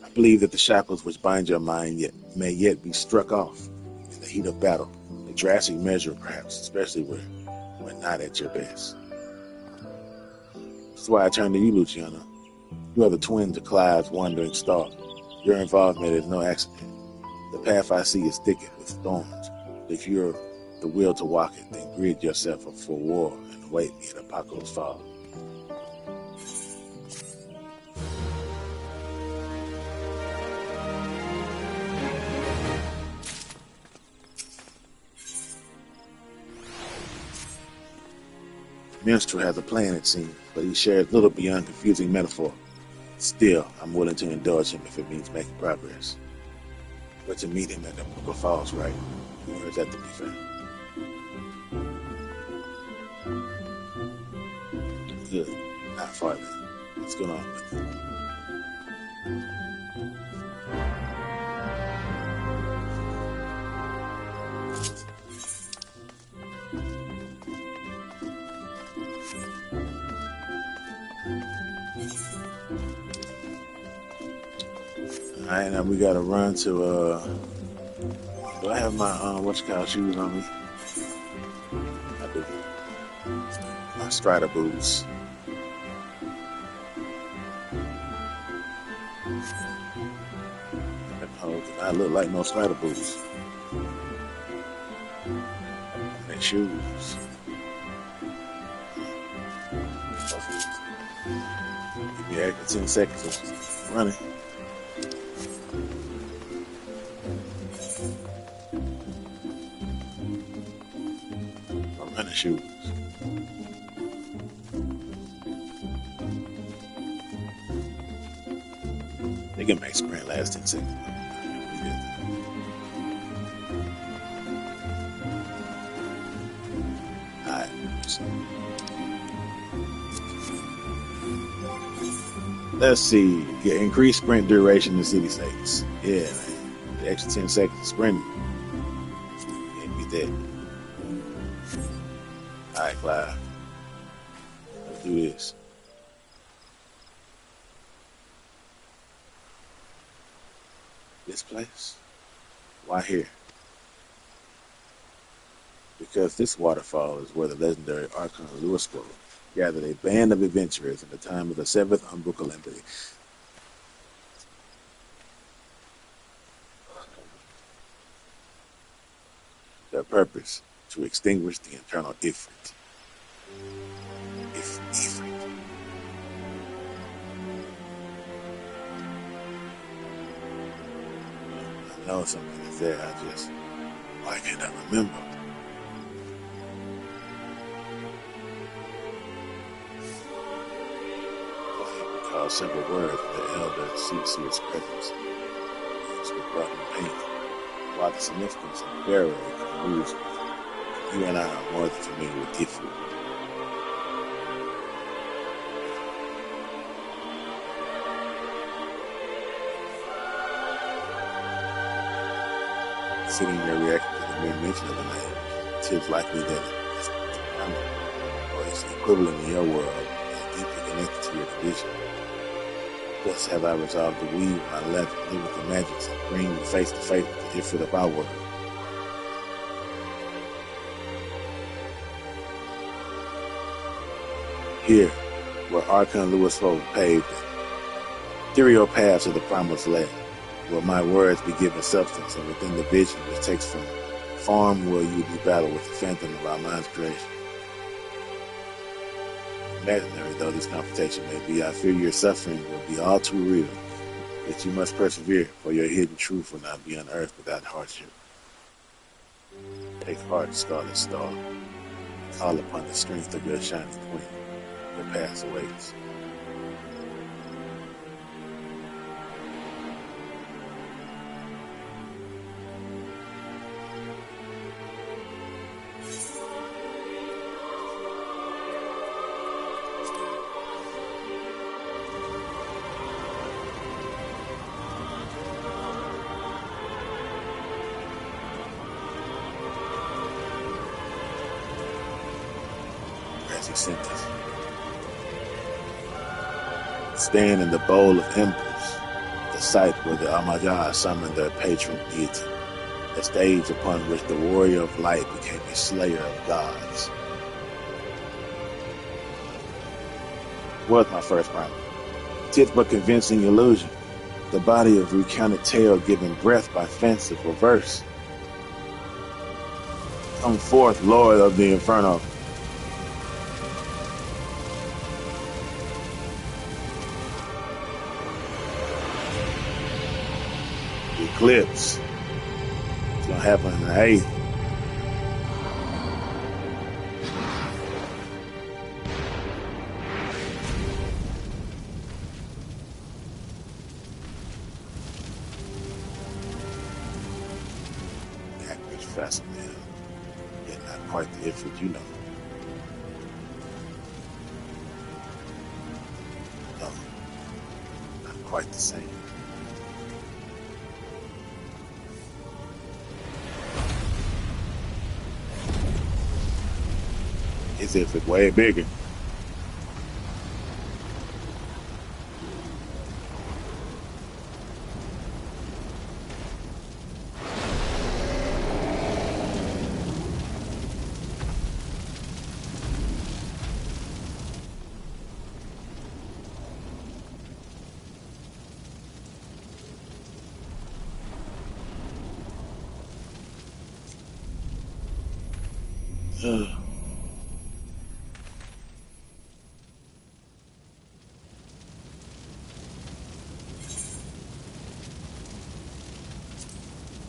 I believe that the shackles which bind your mind may yet be struck off in the heat of battle, a drastic measure perhaps, especially when not at your best. That's why I turn to you, Luciano. You are the twin to Clive's wandering star. Your involvement is no accident. The path I see is thicket with thorns. If you're the will to walk it, then grid yourself for war and await me at Apoco's fall. Minstrel has a plan, it seems, but he shares little beyond confusing metaphor. Still, I'm willing to indulge him if it means making progress. But to meet him at the Apoco Falls, right? Where is that to be found? Good. Not far then. What's going on with it? Alright, now we gotta run to, do I have my, shoes on me? I do. My Strider boots. I look like no Strider boots. And shoes. Give me an extra 10 seconds of running. My running shoes. They can make sprint last 10 seconds. Alright. Let's see. Get increased sprint duration in city states. Yeah, man. The extra 10 seconds of sprinting. Can't beat that. Alright, Clive. Let's do this. This place? Why here? Because this waterfall is where the legendary Archon Lewis gathered a band of adventurers in the time of the Seventh Umbral Calamity. Their purpose, to extinguish the internal Ifrit. Ifrit. I know something is there, why can't I remember? Recall several words of the elder Seer's presence, which brought him pain. While the significance of Pharaoh moves, you and I are more than familiar with Ifrit. Sitting there reacting to the mere mention of the name, tis likely that it's or its equivalent in your world is deeply connected to your condition. Thus have I resolved to weave my live with the magics and bring you face to face with the Ifrit of our world. Here, where Archon Lewis paved ethereal paths to the promised land, will my words be given substance, and within the vision which takes from farm will you do battle with the phantom of our mind's creation. Imaginary though this confrontation may be, I fear your suffering will be all too real, yet you must persevere, for your hidden truth will not be unearthed without hardship. Take heart, Scarlet Star, and call upon the strength of your shining queen. Your path awaits. sentence. Stand in the bowl of embers, the site where the Amajah summoned their patron deity, a stage upon which the warrior of light became a slayer of gods. Was my first problem. Tis but convincing illusion, the body of recounted tale given breath by fanciful verse. Come forth, Lord of the Inferno. Eclipse. It's gonna happen in the 8th. Accurate's fascinating, yet not quite the effort you know. No, not quite the same. As if it's way bigger.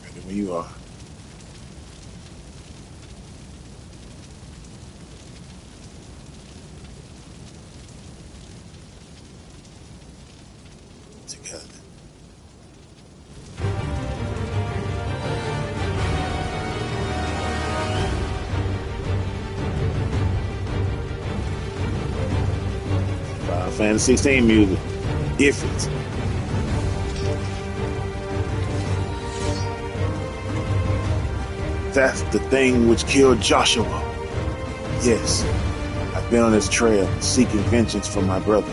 Ready when you are. Together. Final Fantasy 16 music. If it's that's the thing which killed Joshua. Yes, I've been on his trail, seeking vengeance for my brother.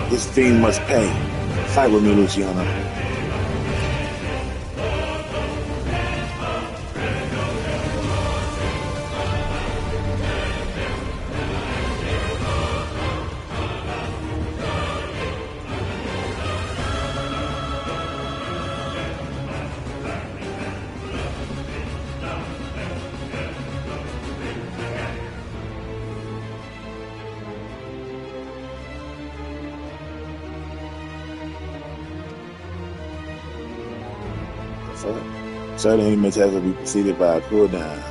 This fiend must pay. Fight with me, Luciano. Certain inmates have to be preceded by a cooldown.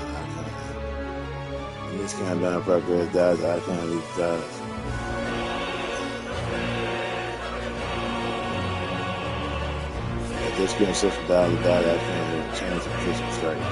In this countdown, progress dies, icon leaves dies. Just getting such a die, I can't change the position straight.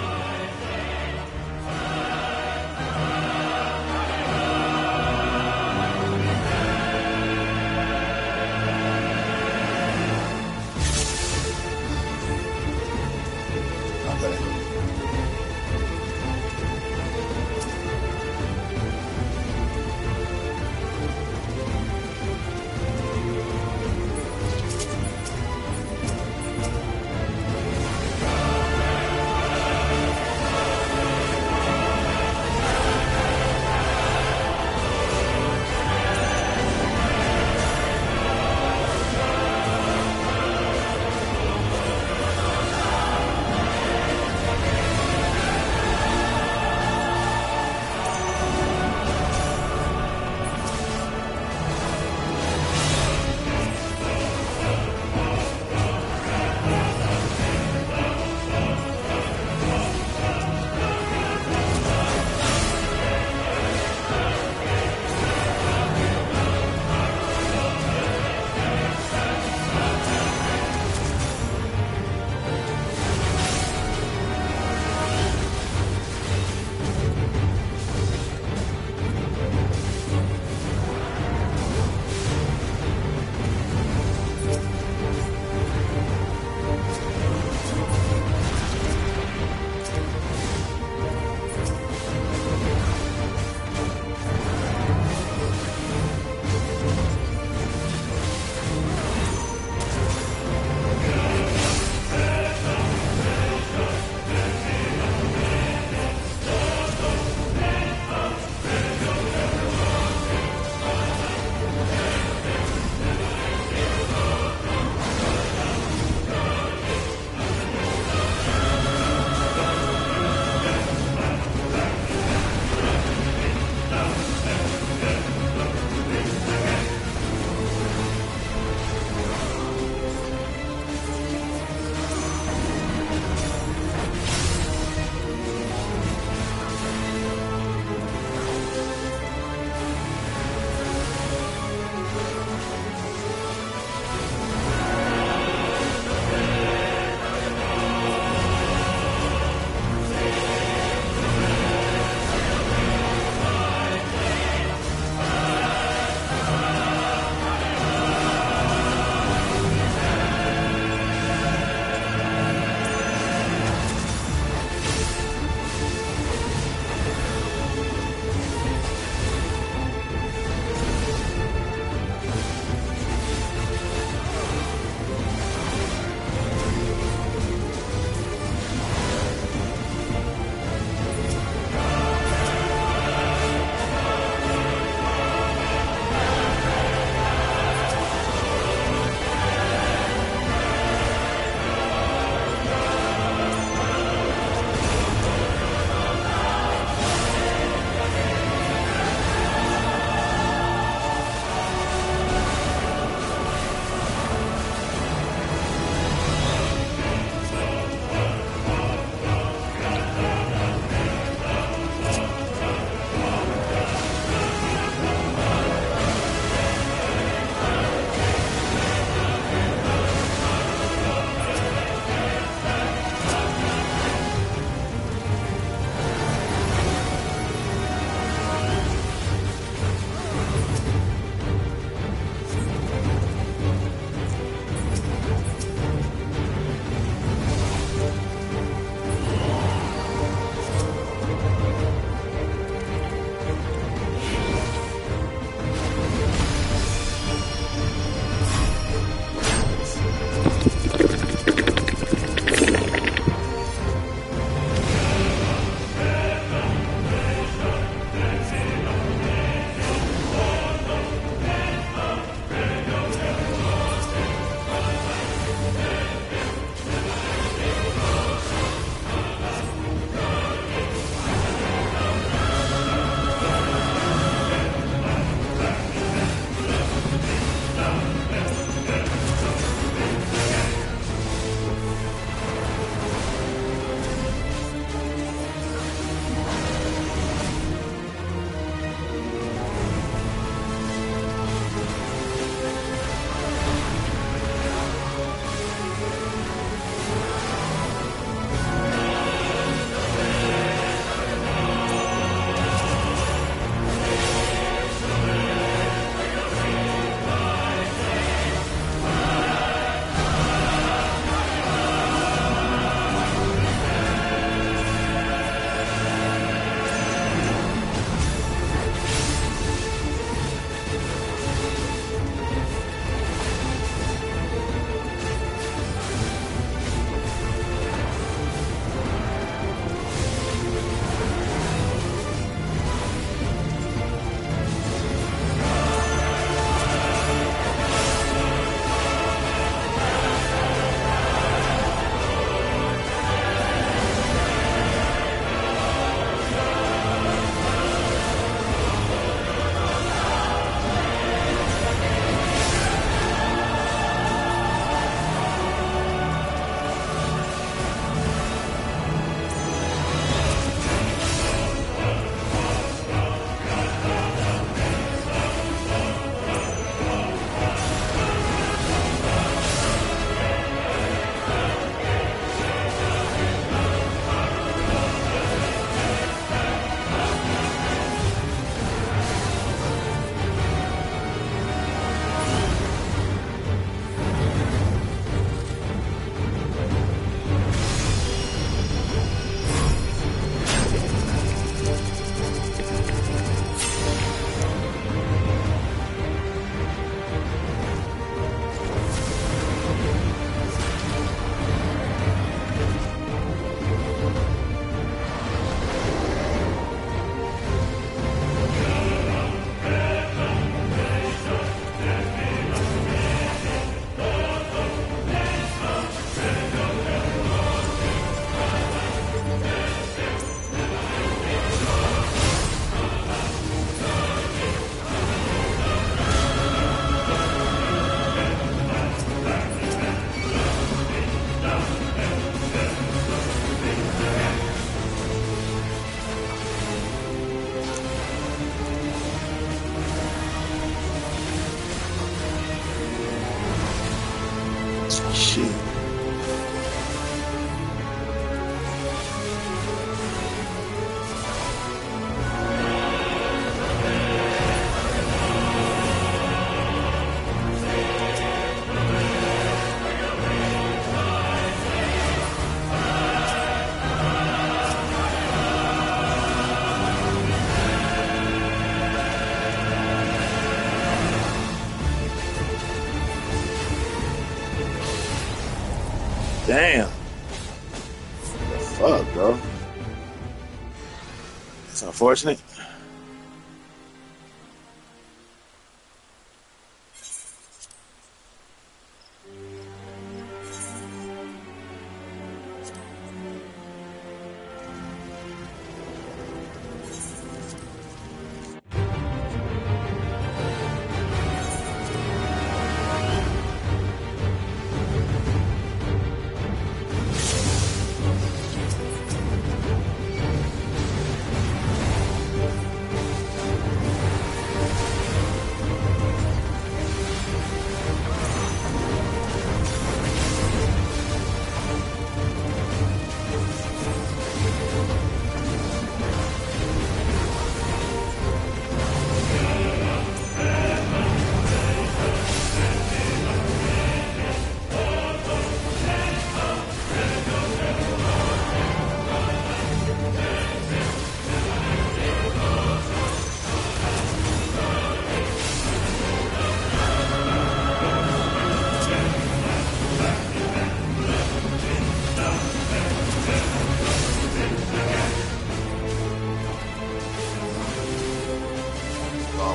Shit. Damn. Fuck, bro. It's unfortunate.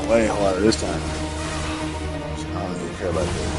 Way harder this time. I don't even care about that.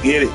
Get it.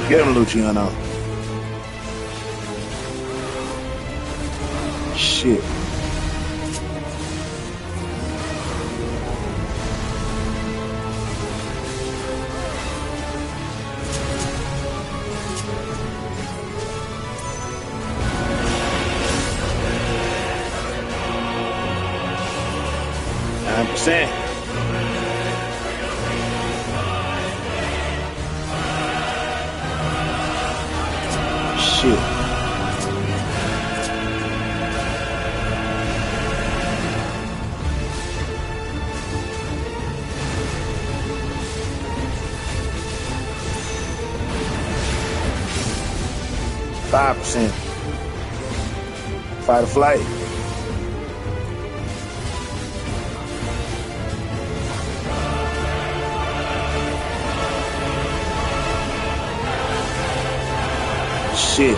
Get him, Luciano. Shit. Percent. Shit. %. Fight or flight. Shit.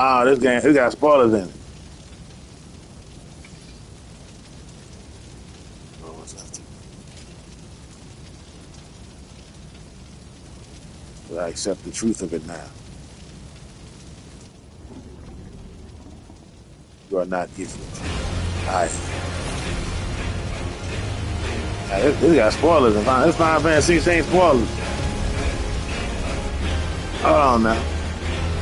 Oh, this game, it got spoilers in it. Oh, what's left? But I accept the truth of it now. You are not gifted. This got spoilers. This Final Fantasy 16 spoilers. Hold on now.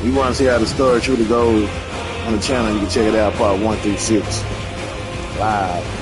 You want to see how the story truly goes on the channel, you can check it out, part 1 through 6. Live.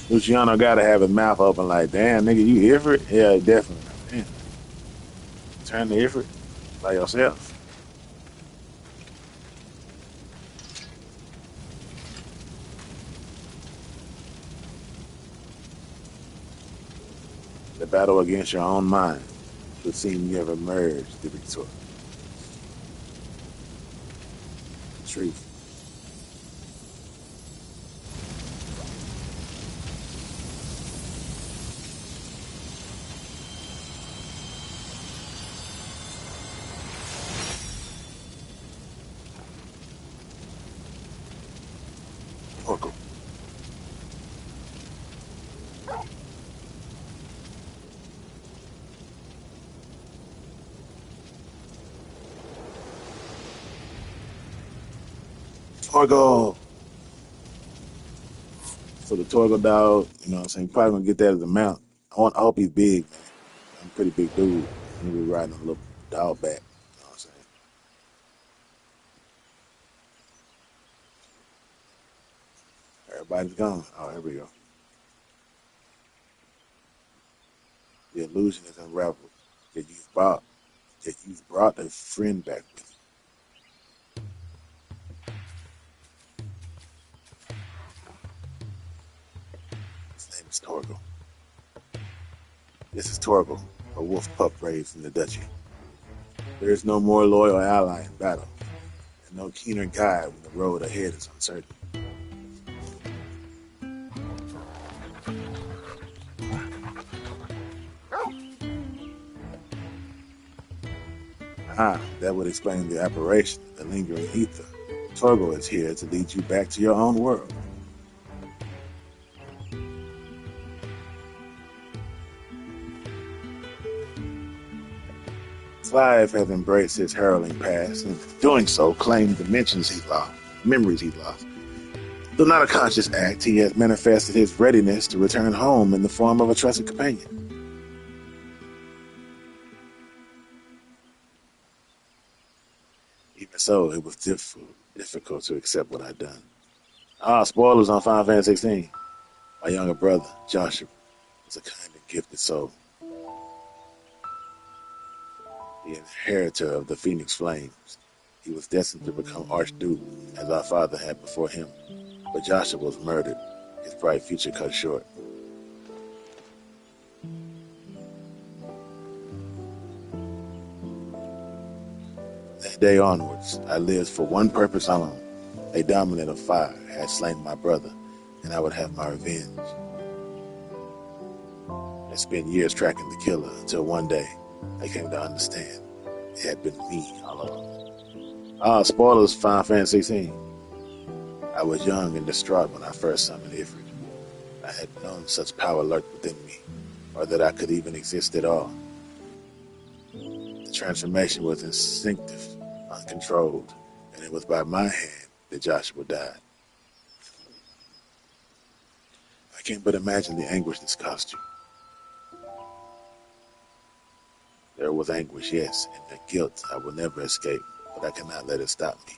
Luciano gotta have his mouth open like, damn, nigga, you Ifrit? Yeah, definitely. Damn. Turn to Ifrit by yourself. The battle against your own mind would seem you have emerged the victor. Truth. Oracle. Torgo. So the Torgo dog, you know what I'm saying? Probably gonna get that as a mount. I hope he's big, man. I'm a pretty big dude. I'm gonna be riding a little dog back. You know what I'm saying? Everybody's gone. Oh, here we go. The illusion is unraveled. That you've brought a friend back with you. His name is Torgo. This is Torgo, a wolf pup raised in the duchy. There is no more loyal ally in battle, and no keener guide when the road ahead is uncertain. That would explain the apparition, the lingering ether. Torgo is here to lead you back to your own world. XIV has embraced his harrowing past, and doing so, claimed dimensions he lost, memories he lost. Though not a conscious act, he has manifested his readiness to return home in the form of a trusted companion. Even so, it was difficult to accept what I'd done. Spoilers on Final Fantasy 16. My younger brother, Joshua, was a kind and gifted soul, the inheritor of the Phoenix Flames. He was destined to become Archduke, as our father had before him. But Joshua was murdered, his bright future cut short. That day onwards, I lived for one purpose alone. A dominant of fire had slain my brother, and I would have my revenge. I spent years tracking the killer until one day I came to understand it had been me all along. Spoilers, Final Fantasy 16. I was young and distraught when I first summoned Ifrit. I had known such power lurked within me, or that I could even exist at all. The transformation was instinctive, uncontrolled, and it was by my hand that Joshua died. I can't but imagine the anguish this cost you. There was anguish, yes, and the guilt I will never escape, but I cannot let it stop me.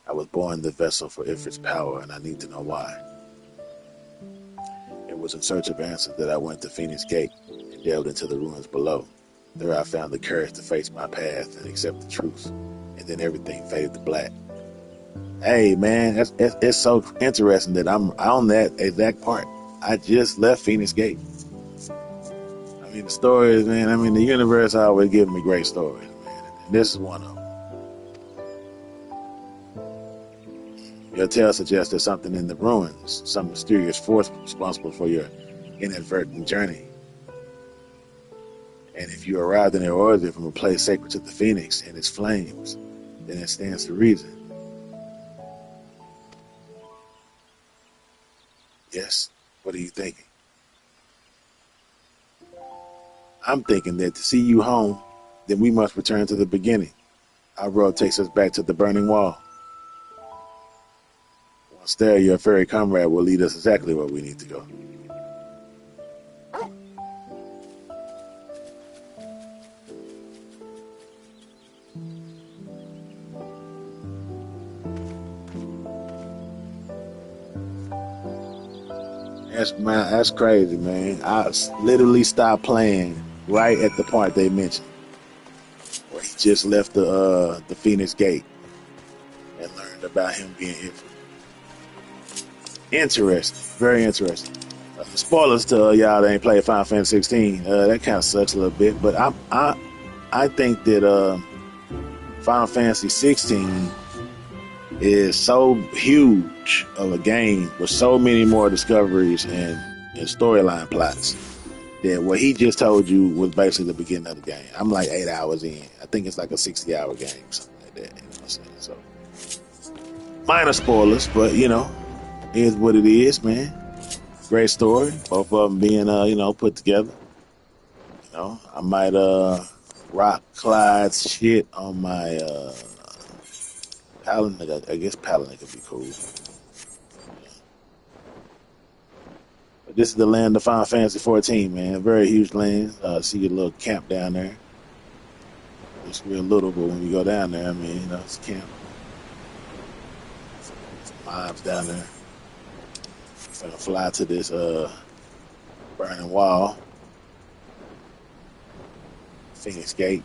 I was born the vessel for Ifrit's power, and I need to know why. It was in search of answers that I went to Phoenix Gate and delved into the ruins below. There I found the courage to face my path and accept the truth, and then everything faded to black. Hey, man, it's so interesting that I'm on that exact part. I just left Phoenix Gate. I mean, the stories, man, the universe always gives me great stories, man. And this is one of them. Your tale suggests there's something in the ruins, some mysterious force responsible for your inadvertent journey. And if you arrived in their origin from a place sacred to the Phoenix and its flames, then it stands to reason. Yes? What are you thinking? I'm thinking that to see you home, then we must return to the beginning. Our road takes us back to the burning wall. Once there, your fairy comrade will lead us exactly where we need to go. That's crazy, man. I literally stopped playing right at the part they mentioned, where he just left the Phoenix Gate and learned about him being infant. Interesting, very interesting. Spoilers to y'all that ain't played Final Fantasy 16. That kind of sucks a little bit, but I think that Final Fantasy 16 is so huge of a game with so many more discoveries and storyline plots that what he just told you was basically the beginning of the game. I'm like 8 hours in. I think it's like a 60-hour game, something like that. You know what I'm saying? So minor spoilers, but is what it is, man. Great story. Both of them being put together. I might rock Clyde's shit on my Paladin. I guess Paladin could be cool. But this is the land of Final Fantasy 14, man. Very huge land. See a little camp down there. It's real little, but when you go down there, it's a camp. Some mobs down there. We're gonna fly to this burning wall. Phoenix Gate.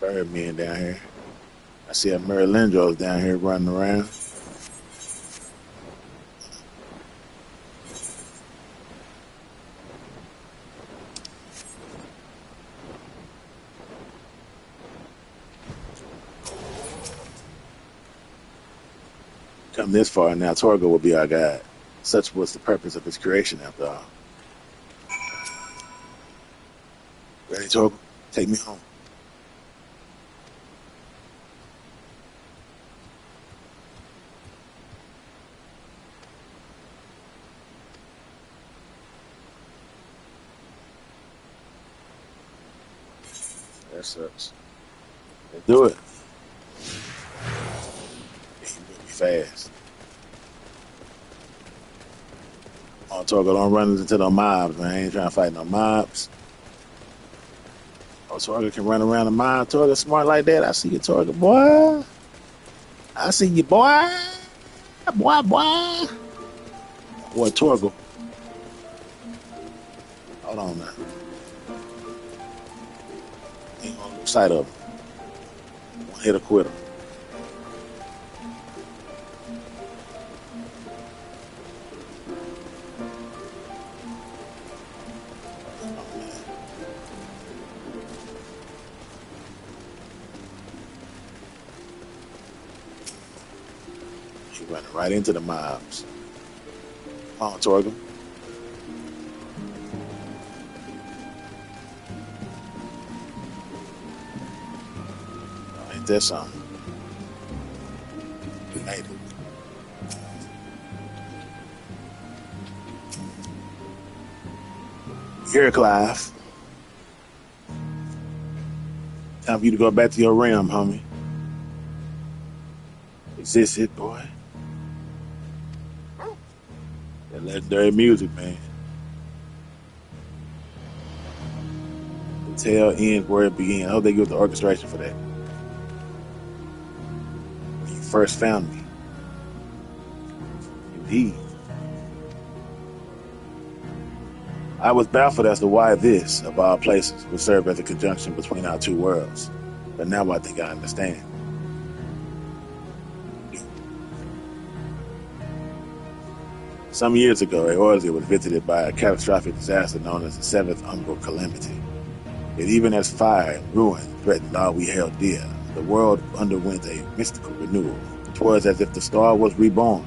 Birdmen down here. I see a Merlindros down here running around. Come this far, now Torgo will be our guide. Such was the purpose of his creation, after all. Ready, Torgo? Take me home. That sucks. Let's do it. He will be fast. Oh, Torgo, don't run into no mobs, man. I ain't trying to fight no mobs. Oh, Torga can run around the mile. Torga smart like that. I see you, Torga, boy. I see you, boy. Boy. Boy, Torga. Hold on now. Ain't gonna lose sight of him. One hit or quitter. He running right into the mobs. Come on, Torga. Ain't that something? We made it. Here, Clive. Time for you to go back to your realm, homie. Is this it, boy? That legendary music, man. The tail ends where it began. I hope they give the orchestration for that. When you first found me. Indeed. I was baffled as to why this, of all places, would serve as a conjunction between our two worlds. But now I think I understand. Some years ago, Eorzea was visited by a catastrophic disaster known as the Seventh Umbral Calamity. Yet even as fire and ruin threatened all we held dear, the world underwent a mystical renewal. 'Twas as if the star was reborn.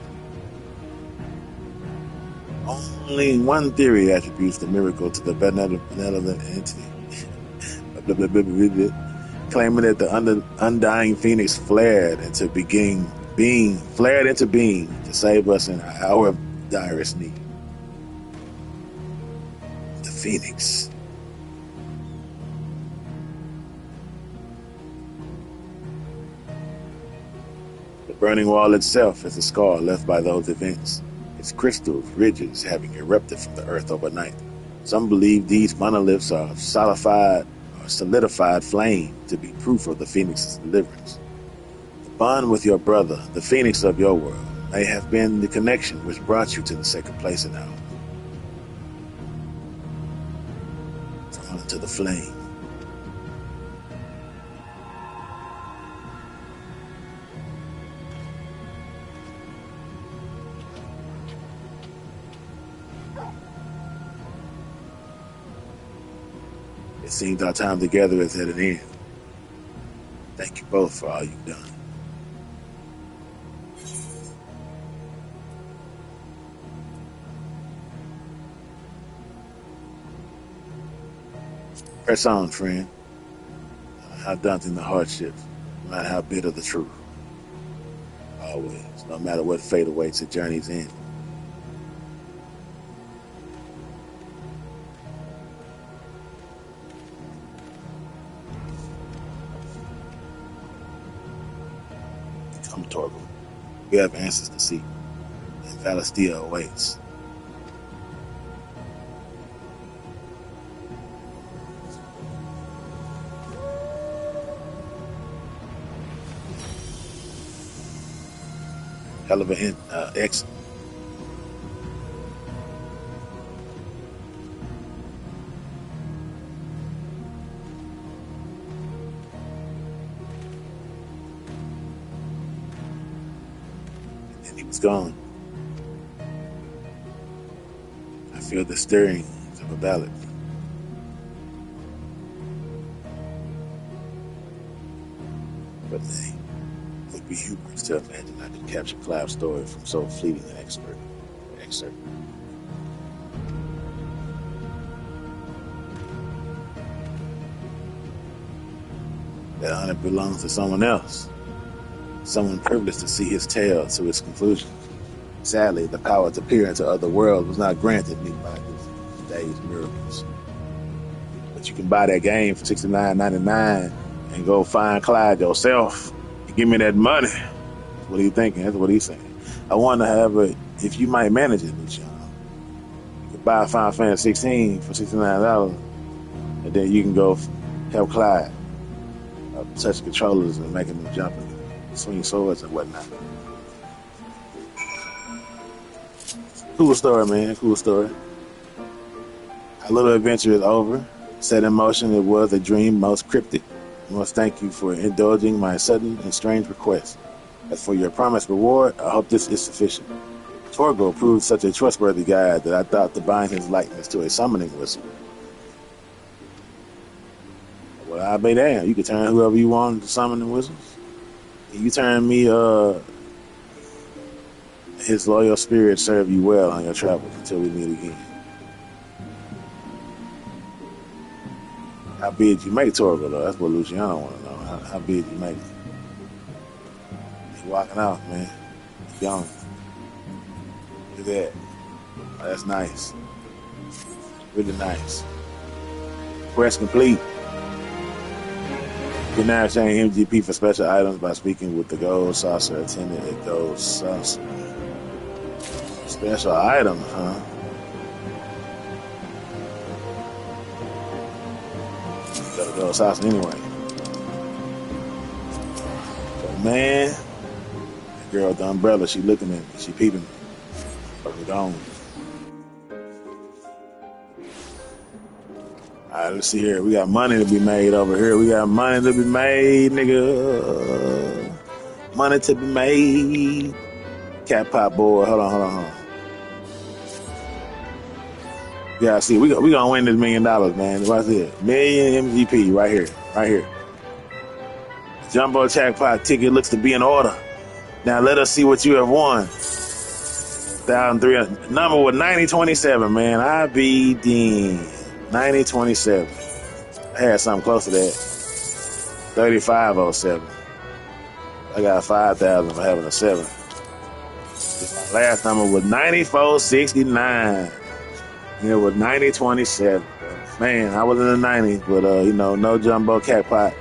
Only one theory attributes the miracle to the benevolent entity, claiming that the undying phoenix flared into being to save us in our hour of direst need. The phoenix. The burning wall itself is a scar left by those events. Its crystals, ridges having erupted from the earth overnight. Some believe these monoliths are solidified flame to be proof of the phoenix's deliverance. The bond with your brother, the phoenix of your world, may have been the connection which brought you to the second place in ours. Drawn into the flame. It seems our time together is at an end. Thank you both for all you've done. Press on, friend. No matter how daunting the hardships, no matter how bitter the truth. Always, no matter what fate awaits at journey's end. Come, Torgal. We have answers to seek, and Valistia awaits. Hell of an exit. And then he was gone. I feel the stirrings of a ballad. But they would be humorous to imagine I could capture Clive's story from so fleeting an excerpt. That honor belongs to someone else, someone privileged to see his tale to its conclusion. Sadly, the power to peer into other worlds was not granted me by this day's miracles. But you can buy that game for $69.99 and go find Clyde yourself. Give me that money. What are you thinking? That's what he's saying. I want to have if you might manage it, Luciano. You could buy Final Fantasy 16 for $69, and then you can go help Clyde touch controllers and making them jump and swing swords and whatnot. Cool story, man. Cool story. Our little adventure is over. Set in motion, it was a dream most cryptic. I must thank you for indulging my sudden and strange request. As for your promised reward, I hope this is sufficient. Torgo proved such a trustworthy guide that I thought to bind his likeness to a summoning whistle. Well, I'll be damned. You can turn whoever you want into summoning whistles. You turn me, his loyal spirit serve you well on your travels until we meet again. How big you make Torgo, though? That's what Luciano want to know. How big you make it? He walking off, man. He gone. Look at that. Oh, that's nice. Really nice. Quest complete. You can now exchange MGP for special items by speaking with the Gold Saucer attendant at Gold Saucer. Special items, huh? Got a Gold Saucer anyway. So, man, the girl with the umbrella, she looking at me. She peeping me. But we gone. Alright, let's see here. We got money to be made over here. We got money to be made, nigga. Money to be made. Cat pop boy. Hold on. Yeah, see, we gonna win this $1 million, man. Watch this. Million MGP right here. Jumbo jackpot ticket looks to be in order. Now let us see what you have won. 1,300. Number was 9027, man. I be damned. 9027. I had something close to that. 3507. I got 5,000 for having a 7. My last number was 9469. And it was 9027. Man, I was in the 90s, but no jumbo jackpot,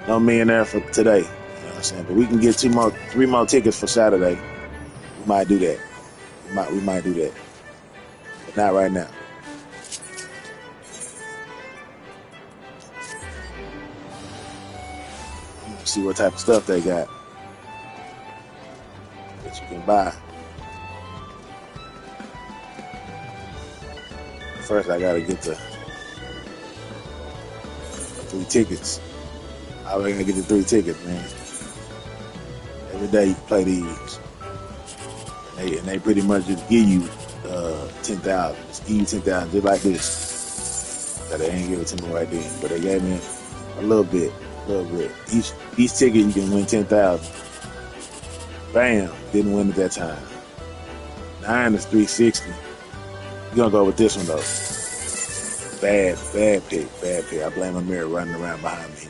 no millionaire for today. You know what I'm saying? But we can get 3 more tickets for Saturday. We might do that. We might do that. But not right now. Let's see what type of stuff they got that you can buy. First, I gotta get the 3 tickets. I gotta get the 3 tickets, man. Every day you play these. And they pretty much just give you 10,000. Just give you 10,000 just like this. But they ain't give it to me right then. But they gave me a little bit. Each ticket you can win 10,000. Bam! Didn't win at that time. 9 is 360. You're gonna go with this one though. Bad pick. I blame a mirror running around behind me.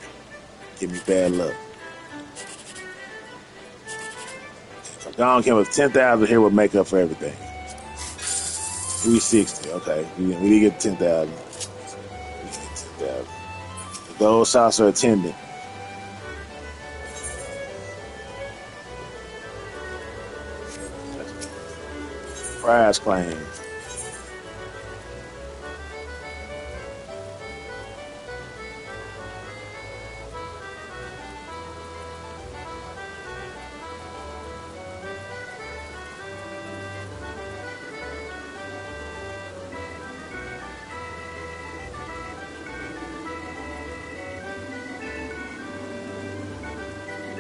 Give me bad luck. So Gone came with 10,000 here would make up for everything. 360, okay. We didn't get 10,000. The Gold Saucer attendant. Prize claim.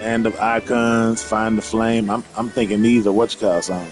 Land of Icons, Find the Flame. I'm thinking these are what you call songs.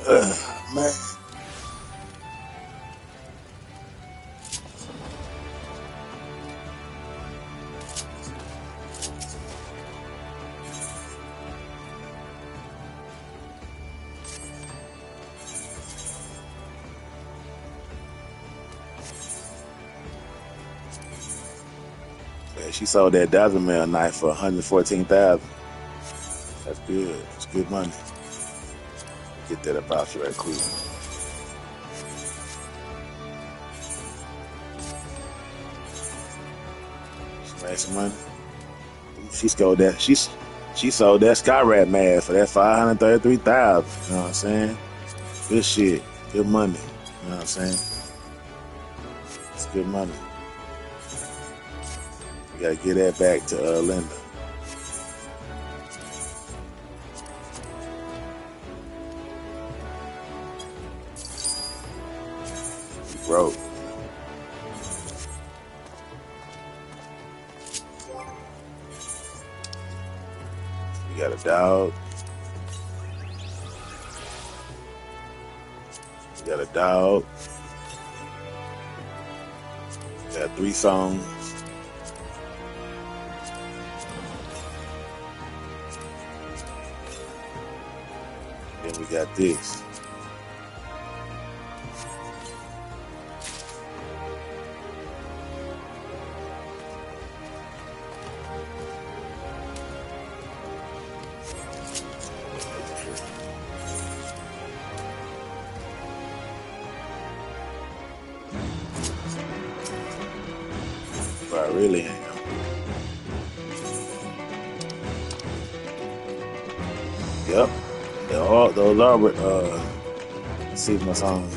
Man. Yeah, she sold that dozen mil knife for 114,000. That's good. It's good money. Get that up out you right quick. She made some money. She sold that. She sold that Sky Rat mask for that 533,000. You know what I'm saying? Good shit. Good money. You know what I'm saying? It's good money. You gotta get that back to Linda. She broke. You got a dog. You got a dog. You got 3 songs. Then we got this. But I really am. Yep. Those are see my songs.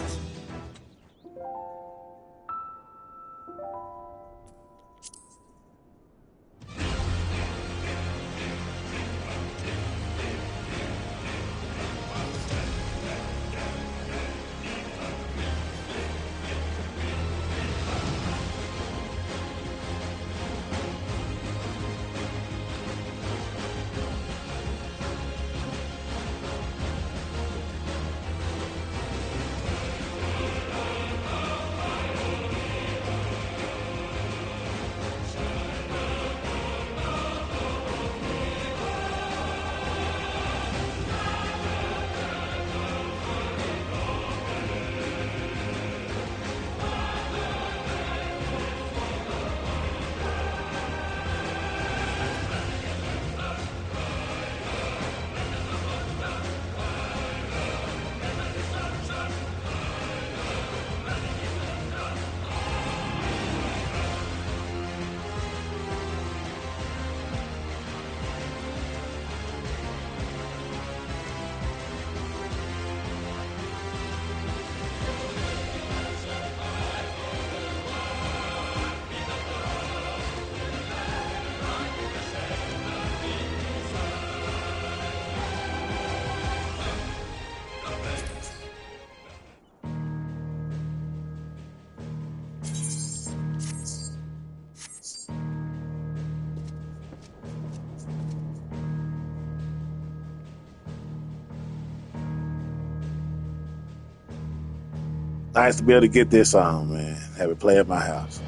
Nice to be able to get this song, man. Have it play at my house.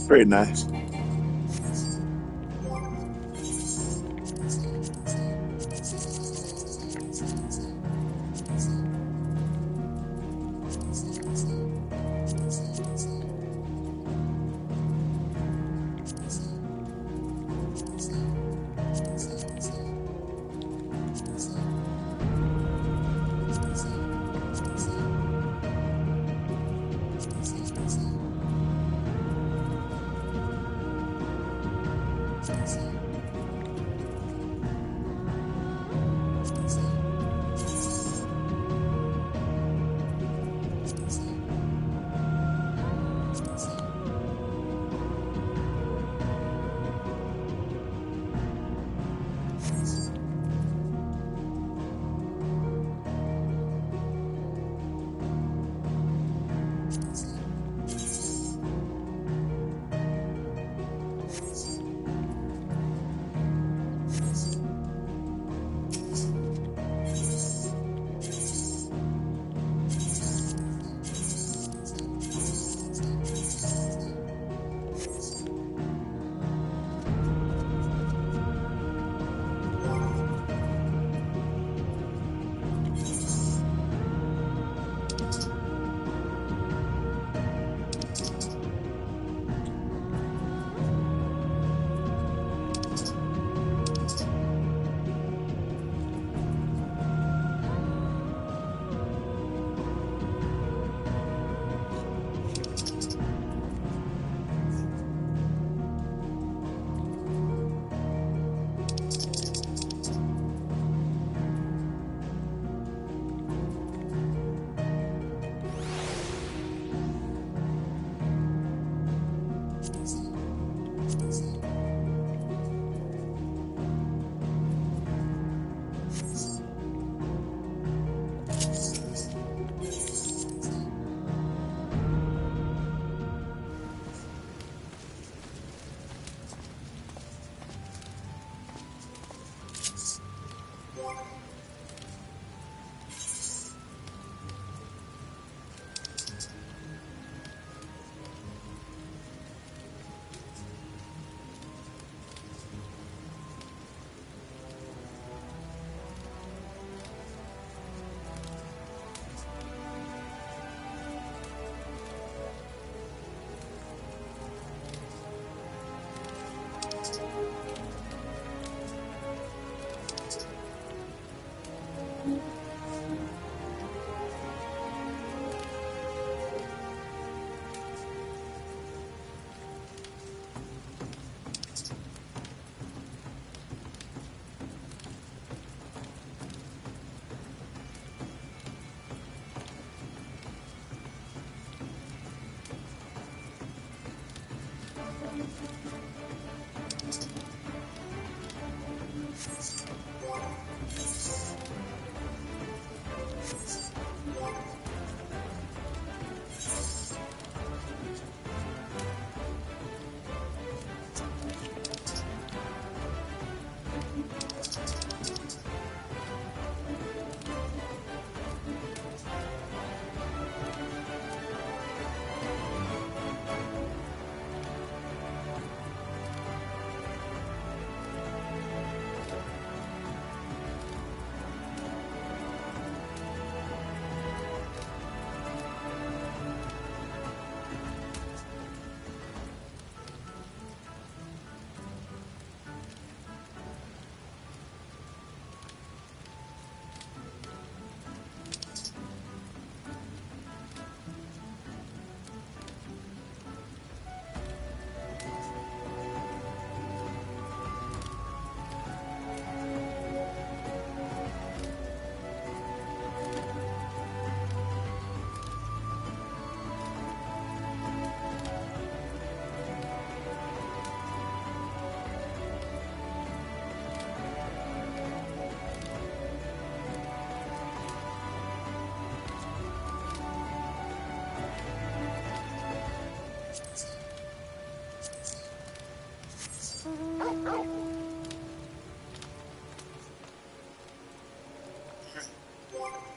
Very nice.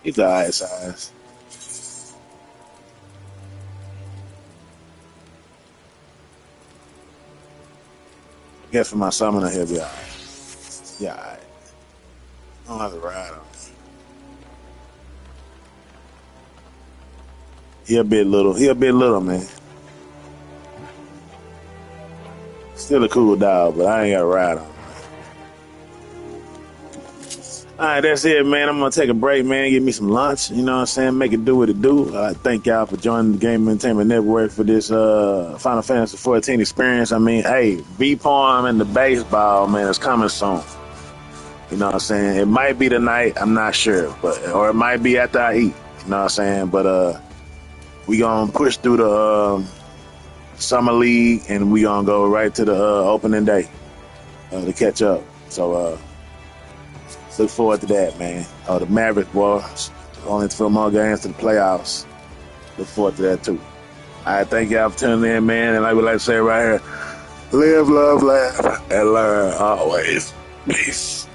He's the right size. I guess for my summoner, he'll be all right. Yeah, all right. I don't have to ride him. He a bit little. He a bit little, man. Still a cool dog, but I ain't got to ride him. All right, that's it, man. I'm going to take a break, man. Get me some lunch. You know what I'm saying? Make it do what it do. Thank y'all for joining the Game Entertainment Network for this Final Fantasy 14 experience. I mean, hey, V-Palm and the baseball, man, is coming soon. You know what I'm saying? It might be tonight. I'm not sure. Or it might be after I eat. You know what I'm saying? But we going to push through the Summer League, and we going to go right to the opening day to catch up. So, look forward to that, man. The Mavericks, boys. Only 4 more games to the playoffs. Look forward to that, too. All right, thank y'all for tuning in, man. And like we like to say right here, live, love, laugh, and learn always. Peace.